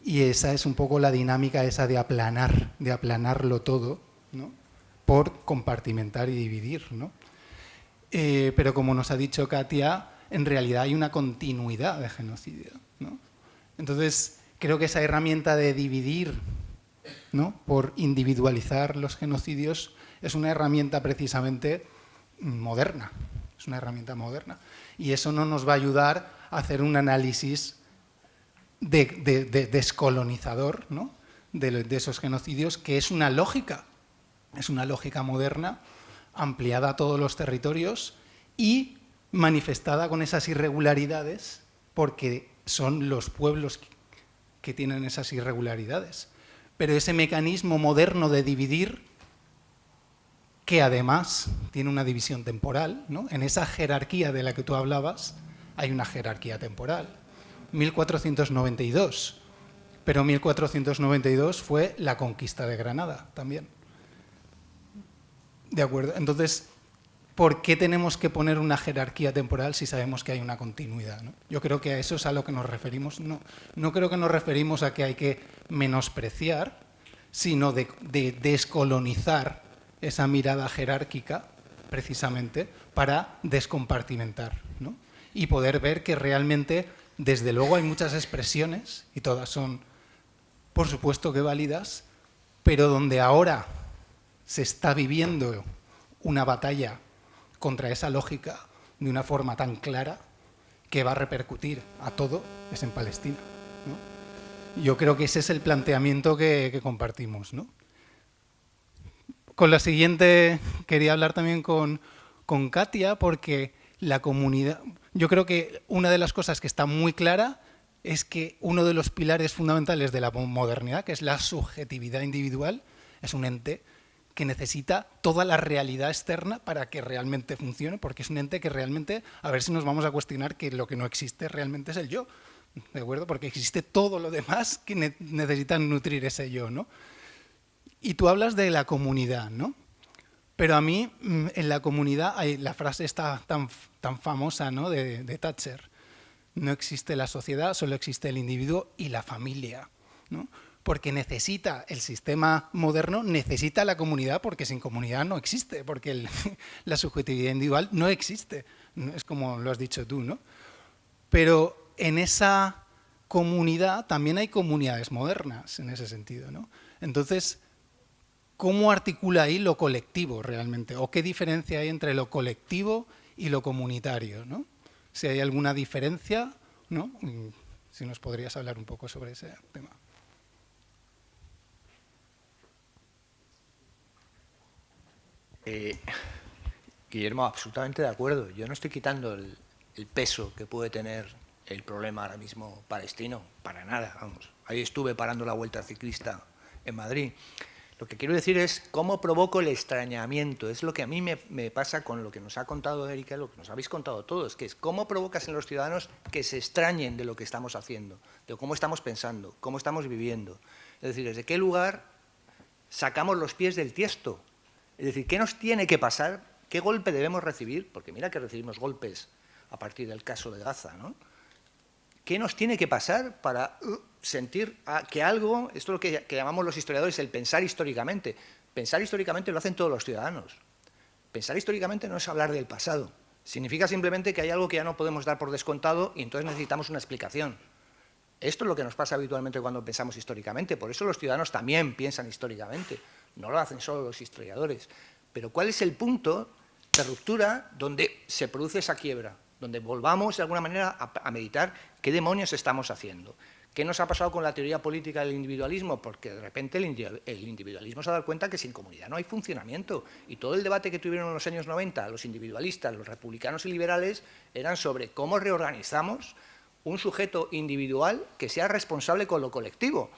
y esa es un poco la dinámica esa de aplanarlo todo, ¿no?, por compartimentar y dividir, ¿no? Pero como nos ha dicho Katia, en realidad hay una continuidad de genocidio, ¿no? Entonces, creo que esa herramienta de dividir, ¿no?, por individualizar los genocidios, es una herramienta precisamente moderna, es una herramienta moderna. Y eso no nos va a ayudar a hacer un análisis descolonizador, ¿no?, de esos genocidios, que es una lógica moderna, ampliada a todos los territorios y manifestada con esas irregularidades, porque son los pueblos que tienen esas irregularidades. Pero ese mecanismo moderno de dividir, que además tiene una división temporal, ¿no?, en esa jerarquía de la que tú hablabas, hay una jerarquía temporal. 1492, pero 1492 fue la conquista de Granada también. ¿De acuerdo? Entonces, ¿por qué tenemos que poner una jerarquía temporal si sabemos que hay una continuidad, ¿no? Yo creo que a eso es a lo que nos referimos. No creo que nos referimos a que hay que menospreciar, sino de descolonizar esa mirada jerárquica, precisamente, para descompartimentar, ¿no?, y poder ver que realmente, desde luego, hay muchas expresiones, y todas son, por supuesto, que válidas, pero donde ahora se está viviendo una batalla contra esa lógica de una forma tan clara que va a repercutir a todo, es en Palestina, ¿no? Yo creo que ese es el planteamiento que compartimos, ¿no? Con la siguiente quería hablar también con Katia, porque la comunidad... Yo creo que una de las cosas que está muy clara es que uno de los pilares fundamentales de la modernidad, que es la subjetividad individual, es un ente que necesita toda la realidad externa para que realmente funcione, porque es un ente que realmente, a ver si nos vamos a cuestionar que lo que no existe realmente es el yo, ¿de acuerdo? Porque existe todo lo demás que necesitan nutrir ese yo, ¿no? Y tú hablas de la comunidad, ¿no? Pero a mí, en la comunidad, hay la frase está tan famosa, ¿no?, de Thatcher: no existe la sociedad, solo existe el individuo y la familia, ¿no? Porque necesita, el sistema moderno necesita la comunidad, porque sin comunidad no existe, porque la subjetividad individual no existe, es como lo has dicho tú, ¿no? pero en esa comunidad también hay comunidades modernas en ese sentido, ¿no? Entonces, ¿cómo articula ahí lo colectivo realmente? ¿O qué diferencia hay entre lo colectivo y lo comunitario, ¿no? Si hay alguna diferencia, ¿no? Si nos podrías hablar un poco sobre ese tema. Guillermo, absolutamente de acuerdo. Yo no estoy quitando el peso que puede tener el problema ahora mismo palestino, para nada, vamos. Ahí estuve parando la vuelta ciclista en Madrid. Lo que quiero decir es cómo provoco el extrañamiento. Es lo que a mí me pasa con lo que nos ha contado Erika, lo que nos habéis contado todos, que es cómo provocas en los ciudadanos que se extrañen de lo que estamos haciendo, de cómo estamos pensando, cómo estamos viviendo. Es decir, desde qué lugar sacamos los pies del tiesto. Es decir, ¿qué nos tiene que pasar? ¿Qué golpe debemos recibir? Porque mira que recibimos golpes a partir del caso de Gaza, ¿no? ¿Qué nos tiene que pasar para sentir que algo, esto es lo que llamamos los historiadores el pensar históricamente? Pensar históricamente lo hacen todos los ciudadanos. Pensar históricamente no es hablar del pasado. Significa simplemente que hay algo que ya no podemos dar por descontado y entonces necesitamos una explicación. Esto es lo que nos pasa habitualmente cuando pensamos históricamente. Por eso los ciudadanos también piensan históricamente. No lo hacen solo los historiadores. Pero ¿cuál es el punto de ruptura donde se produce esa quiebra? Donde volvamos de alguna manera a meditar qué demonios estamos haciendo. ¿Qué nos ha pasado con la teoría política del individualismo? Porque de repente el individualismo se ha dado cuenta que sin comunidad no hay funcionamiento. Y todo el debate que tuvieron en los años 90 los individualistas, los republicanos y liberales, eran sobre cómo reorganizamos un sujeto individual que sea responsable con lo colectivo.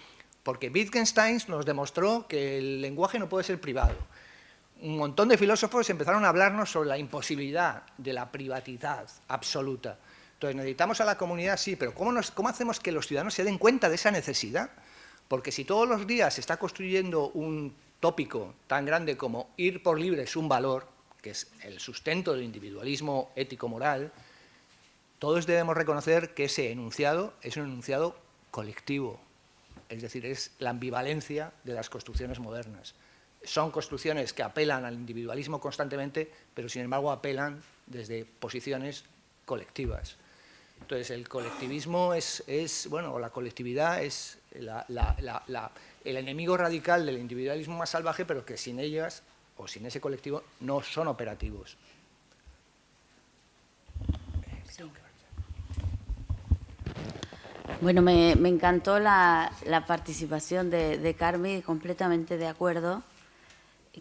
Porque Wittgenstein nos demostró que el lenguaje no puede ser privado. Un montón de filósofos empezaron a hablarnos sobre la imposibilidad de la privatidad absoluta. Entonces, necesitamos a la comunidad, sí, pero ¿cómo hacemos que los ciudadanos se den cuenta de esa necesidad? Porque si todos los días se está construyendo un tópico tan grande como ir por libre es un valor, que es el sustento del individualismo ético-moral, todos debemos reconocer que ese enunciado es un enunciado colectivo. Es decir, es la ambivalencia de las construcciones modernas. Son construcciones que apelan al individualismo constantemente, pero sin embargo apelan desde posiciones colectivas. Entonces, el colectivismo bueno, la colectividad es el enemigo radical del individualismo más salvaje, pero que sin ellas, o sin ese colectivo, no son operativos. Sí. Bueno, me encantó la participación de Carmen, completamente de acuerdo,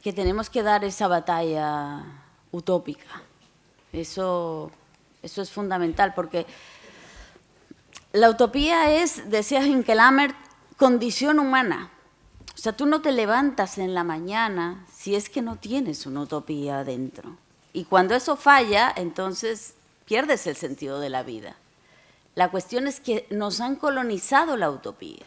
que tenemos que dar esa batalla utópica. Eso es fundamental, porque la utopía es, decía Hinkelhammer, condición humana. O sea, tú no te levantas en la mañana si es que no tienes una utopía adentro. Y cuando eso falla, entonces pierdes el sentido de la vida. La cuestión es que nos han colonizado la utopía.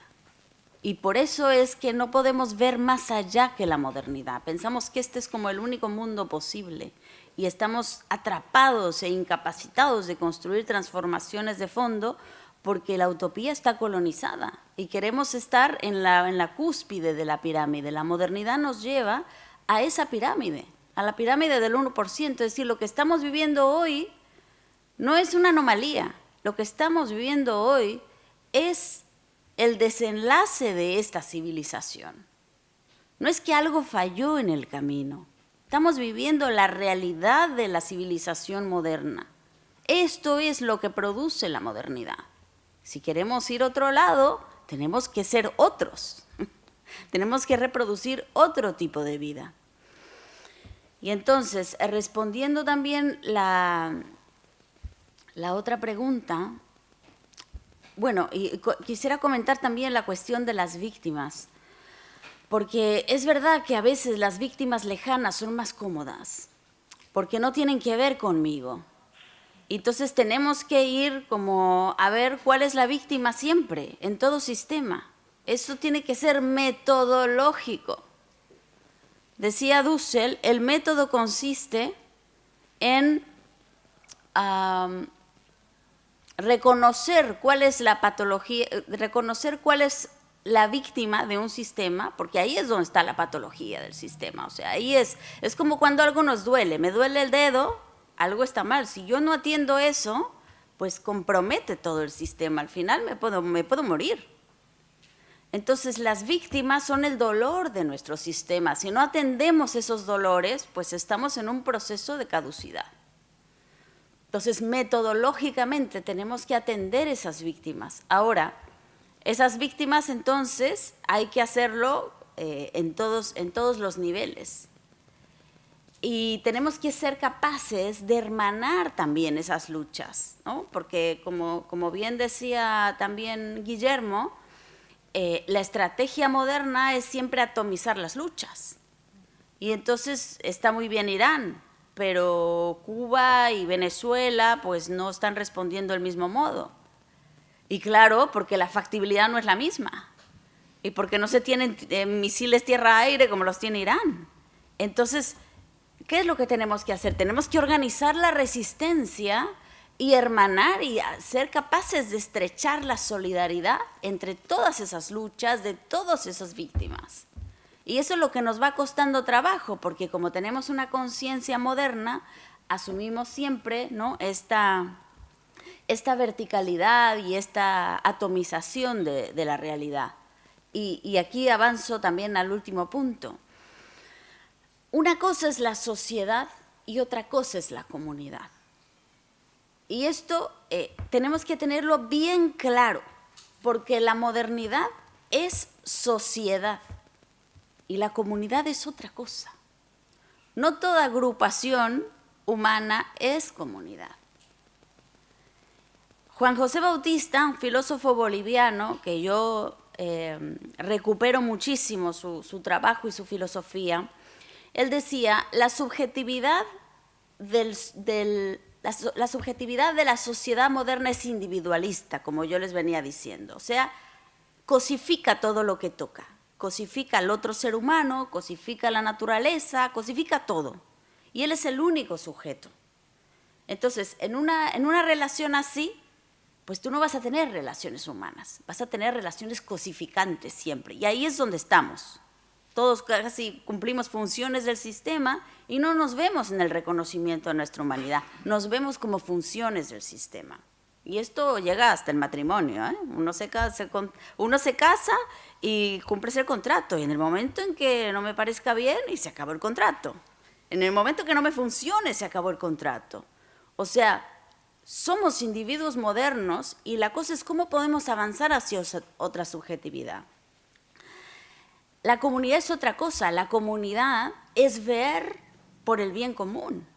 Y por eso es que no podemos ver más allá que la modernidad. Pensamos que este es como el único mundo posible y estamos atrapados e incapacitados de construir transformaciones de fondo porque la utopía está colonizada y queremos estar en la cúspide de la pirámide. La modernidad nos lleva a esa pirámide, a la pirámide del 1%. Es decir, lo que estamos viviendo hoy no es una anomalía. Lo que estamos viviendo hoy es el desenlace de esta civilización. No es que algo falló en el camino. Estamos viviendo la realidad de la civilización moderna. Esto es lo que produce la modernidad. Si queremos ir a otro lado, tenemos que ser otros. Tenemos que reproducir otro tipo de vida. Y entonces, respondiendo también la otra pregunta, bueno, y quisiera comentar también la cuestión de las víctimas, porque es verdad que a veces las víctimas lejanas son más cómodas, porque no tienen que ver conmigo. Entonces tenemos que ir como a ver cuál es la víctima siempre, en todo sistema. Eso tiene que ser metodológico. Decía Dussel, el método consiste en reconocer cuál es la patología, reconocer cuál es la víctima de un sistema, porque ahí es donde está la patología del sistema. O sea, ahí es como cuando algo nos duele, me duele el dedo, algo está mal. Si yo no atiendo eso, pues compromete todo el sistema. Al final me puedo morir. Entonces, las víctimas son el dolor de nuestro sistema. Si no atendemos esos dolores, pues estamos en un proceso de caducidad. Entonces, metodológicamente tenemos que atender esas víctimas. Ahora, esas víctimas, entonces, hay que hacerlo en todos los niveles. Y tenemos que ser capaces de hermanar también esas luchas, ¿no? Porque, como bien decía también Guillermo, la estrategia moderna es siempre atomizar las luchas. Y entonces está muy bien Irán, pero Cuba y Venezuela pues no están respondiendo del mismo modo. Y claro, porque la factibilidad no es la misma. Y porque no se tienen misiles tierra-aire como los tiene Irán. Entonces, ¿qué es lo que tenemos que hacer? Tenemos que organizar la resistencia y hermanar y ser capaces de estrechar la solidaridad entre todas esas luchas de todas esas víctimas. Y eso es lo que nos va costando trabajo, porque como tenemos una conciencia moderna, asumimos siempre, ¿no?, esta verticalidad y esta atomización de la realidad. Y aquí avanzo también al último punto. Una cosa es la sociedad y otra cosa es la comunidad. Y esto tenemos que tenerlo bien claro, porque la modernidad es sociedad y la comunidad es otra cosa. No toda agrupación humana es comunidad. Juan José Bautista, un filósofo boliviano que yo recupero muchísimo su trabajo y su filosofía, él decía, la subjetividad la subjetividad de la sociedad moderna es individualista, como yo les venía diciendo. O sea, cosifica todo lo que toca. Cosifica al otro ser humano, cosifica la naturaleza, cosifica todo. Y él es el único sujeto. Entonces, en una relación así, pues tú no vas a tener relaciones humanas, vas a tener relaciones cosificantes siempre. Y ahí es donde estamos. Todos casi cumplimos funciones del sistema y no nos vemos en el reconocimiento de nuestra humanidad, nos vemos como funciones del sistema. Y esto llega hasta el matrimonio, ¿eh? Uno se casa y cumple el contrato, y en el momento en que no me parezca bien, y se acabó el contrato. En el momento que no me funcione, se acabó el contrato. O sea, somos individuos modernos y la cosa es cómo podemos avanzar hacia otra subjetividad. La comunidad es otra cosa, la comunidad es ver por el bien común.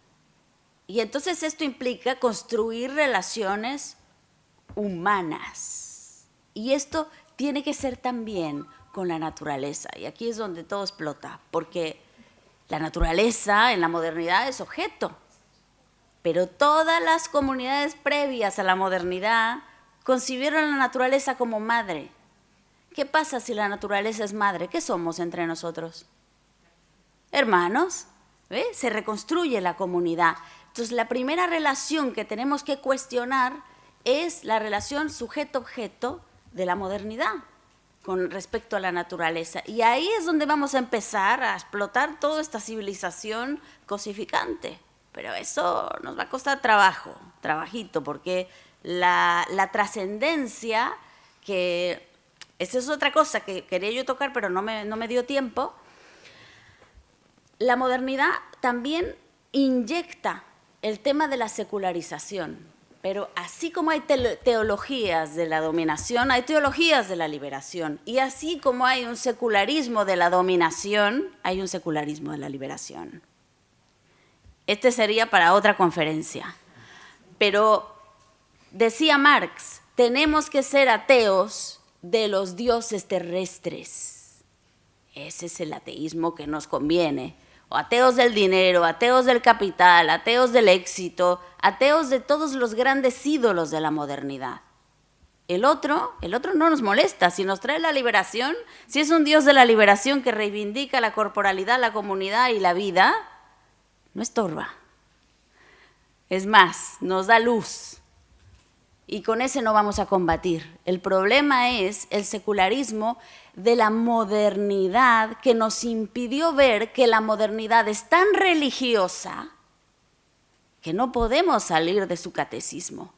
Y entonces esto implica construir relaciones humanas. Y esto tiene que ser también con la naturaleza. Y aquí es donde todo explota, porque la naturaleza en la modernidad es objeto. Pero todas las comunidades previas a la modernidad concibieron la naturaleza como madre. ¿Qué pasa si la naturaleza es madre? ¿Qué somos entre nosotros? Hermanos, ¿ve? Se reconstruye la comunidad. Entonces, la primera relación que tenemos que cuestionar es la relación sujeto-objeto de la modernidad con respecto a la naturaleza. Y ahí es donde vamos a empezar a explotar toda esta civilización cosificante. Pero eso nos va a costar trabajo, trabajito, porque la trascendencia que... Esa es otra cosa que quería yo tocar, pero no me dio tiempo. La modernidad también inyecta el tema de la secularización, pero así como hay teologías de la dominación, hay teologías de la liberación, y así como hay un secularismo de la dominación, hay un secularismo de la liberación. Este sería para otra conferencia. Pero decía Marx, tenemos que ser ateos de los dioses terrestres. Ese es el ateísmo que nos conviene. O ateos del dinero, ateos del capital, ateos del éxito, ateos de todos los grandes ídolos de la modernidad. El otro no nos molesta. Si nos trae la liberación, si es un dios de la liberación que reivindica la corporalidad, la comunidad y la vida, no estorba. Es más, nos da luz. Y con ese no vamos a combatir. El problema es el secularismo de la modernidad que nos impidió ver que la modernidad es tan religiosa que no podemos salir de su catecismo.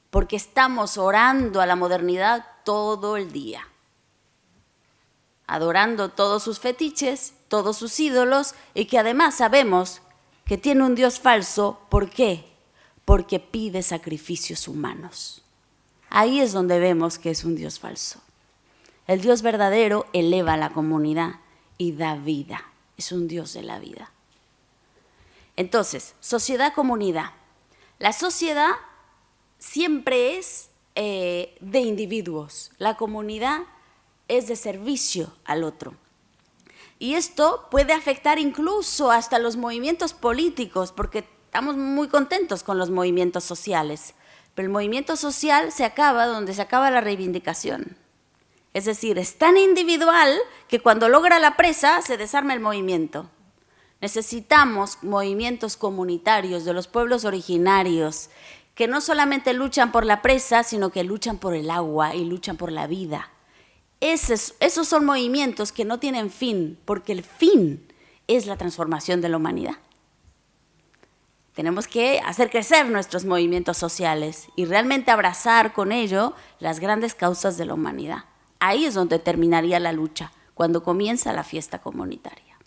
porque estamos orando a la modernidad todo el día, adorando todos sus fetiches, todos sus ídolos, y que además sabemos que tiene un Dios falso. ¿Por qué? Porque pide sacrificios humanos. Ahí es donde vemos que es un Dios falso. El Dios verdadero eleva a la comunidad y da vida. Es un Dios de la vida. Entonces, sociedad-comunidad. La sociedad siempre es de individuos. La comunidad es de servicio al otro. Y esto puede afectar incluso hasta los movimientos políticos, porque estamos muy contentos con los movimientos sociales. Pero el movimiento social se acaba donde se acaba la reivindicación. Es decir, es tan individual que cuando logra la presa se desarma el movimiento. Necesitamos movimientos comunitarios de los pueblos originarios que no solamente luchan por la presa, sino que luchan por el agua y luchan por la vida. Esos son movimientos que no tienen fin, porque el fin es la transformación de la humanidad. Tenemos que hacer crecer nuestros movimientos sociales y realmente abrazar con ello las grandes causas de la humanidad. Ahí es donde terminaría la lucha, cuando comienza la fiesta comunitaria.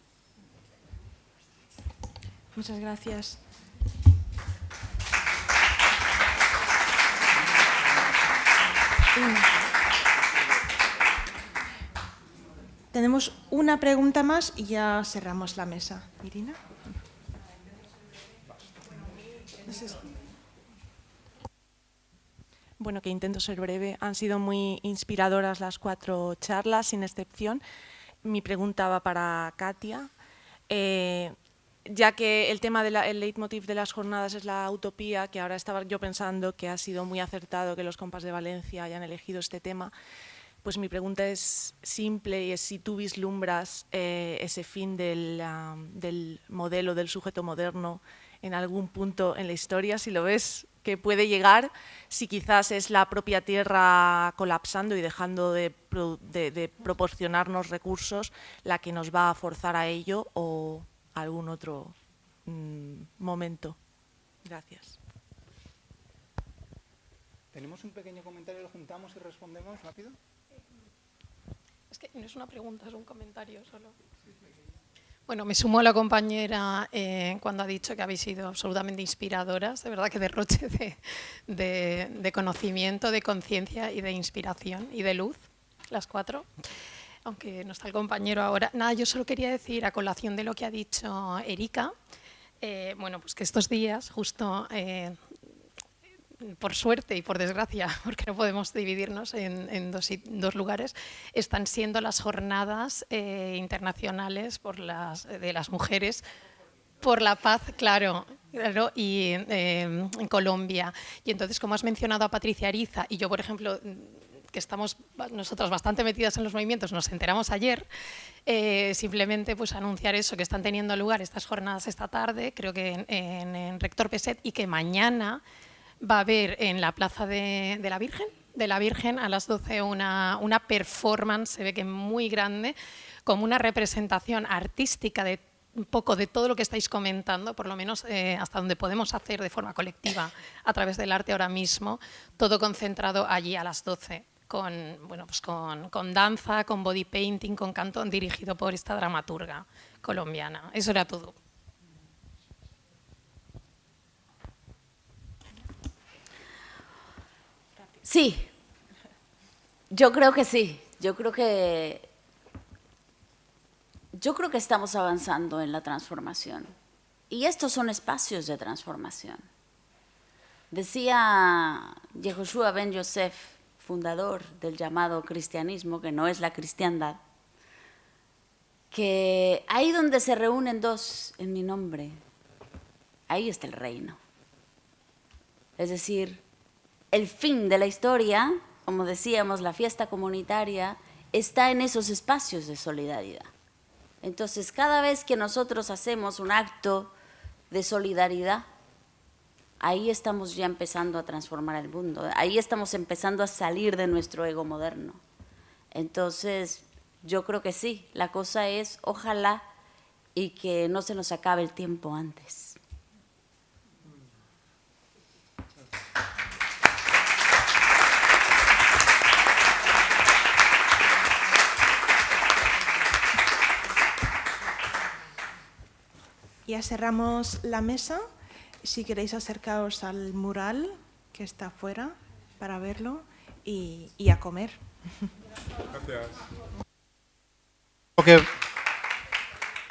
Muchas gracias. Tenemos una pregunta más y ya cerramos la mesa. Irina. Bueno, que intento ser breve. Han sido muy inspiradoras las 4 charlas, sin excepción. Mi pregunta va para Katia. Ya que el tema el leitmotiv de las jornadas es la utopía, que ahora estaba yo pensando que ha sido muy acertado que los compas de Valencia hayan elegido este tema, pues mi pregunta es simple y es si tú vislumbras ese fin del modelo del sujeto moderno en algún punto en la historia, si lo ves que puede llegar, si quizás es la propia tierra colapsando y dejando de proporcionarnos recursos la que nos va a forzar a ello o algún otro momento. Gracias. Tenemos un pequeño comentario, lo juntamos y respondemos rápido. Es que no es una pregunta, es un comentario solo. Bueno, me sumo a la compañera cuando ha dicho que habéis sido absolutamente inspiradoras, de verdad que derroche de conocimiento, de conciencia y de inspiración y de luz, las 4. Aunque no está el compañero ahora. Nada, yo solo quería decir, a colación de lo que ha dicho Erika, bueno, pues que estos días, justo por suerte y por desgracia, porque no podemos dividirnos en dos lugares, están siendo las jornadas internacionales de las mujeres por la paz, claro, y en Colombia. Y entonces, como has mencionado a Patricia Ariza, y yo, por ejemplo, que estamos nosotros bastante metidas en los movimientos, nos enteramos ayer, simplemente pues anunciar eso, que están teniendo lugar estas jornadas esta tarde, creo que en Rector Peset, y que mañana va a haber en la Plaza de la Virgen a las 12 una performance, se ve que muy grande, como una representación artística de un poco de todo lo que estáis comentando, por lo menos hasta donde podemos hacer de forma colectiva a través del arte ahora mismo, todo concentrado allí a las 12. Con danza, con body painting, con canto, dirigido por esta dramaturga colombiana. Eso era todo. Sí, yo creo que sí. Yo creo que estamos avanzando en la transformación. Y estos son espacios de transformación. Decía Yehoshua ben Yosef, fundador del llamado cristianismo, que no es la cristiandad, que ahí donde se reúnen dos en mi nombre, ahí está el reino. Es decir, el fin de la historia, como decíamos, la fiesta comunitaria, está en esos espacios de solidaridad. Entonces, cada vez que nosotros hacemos un acto de solidaridad, ahí estamos ya empezando a transformar el mundo, ahí estamos empezando a salir de nuestro ego moderno. Entonces, yo creo que sí, la cosa es, ojalá, y que no se nos acabe el tiempo antes. ya cerramos la mesa. Si queréis acercaros al mural que está afuera para verlo y a comer. Gracias. Okay.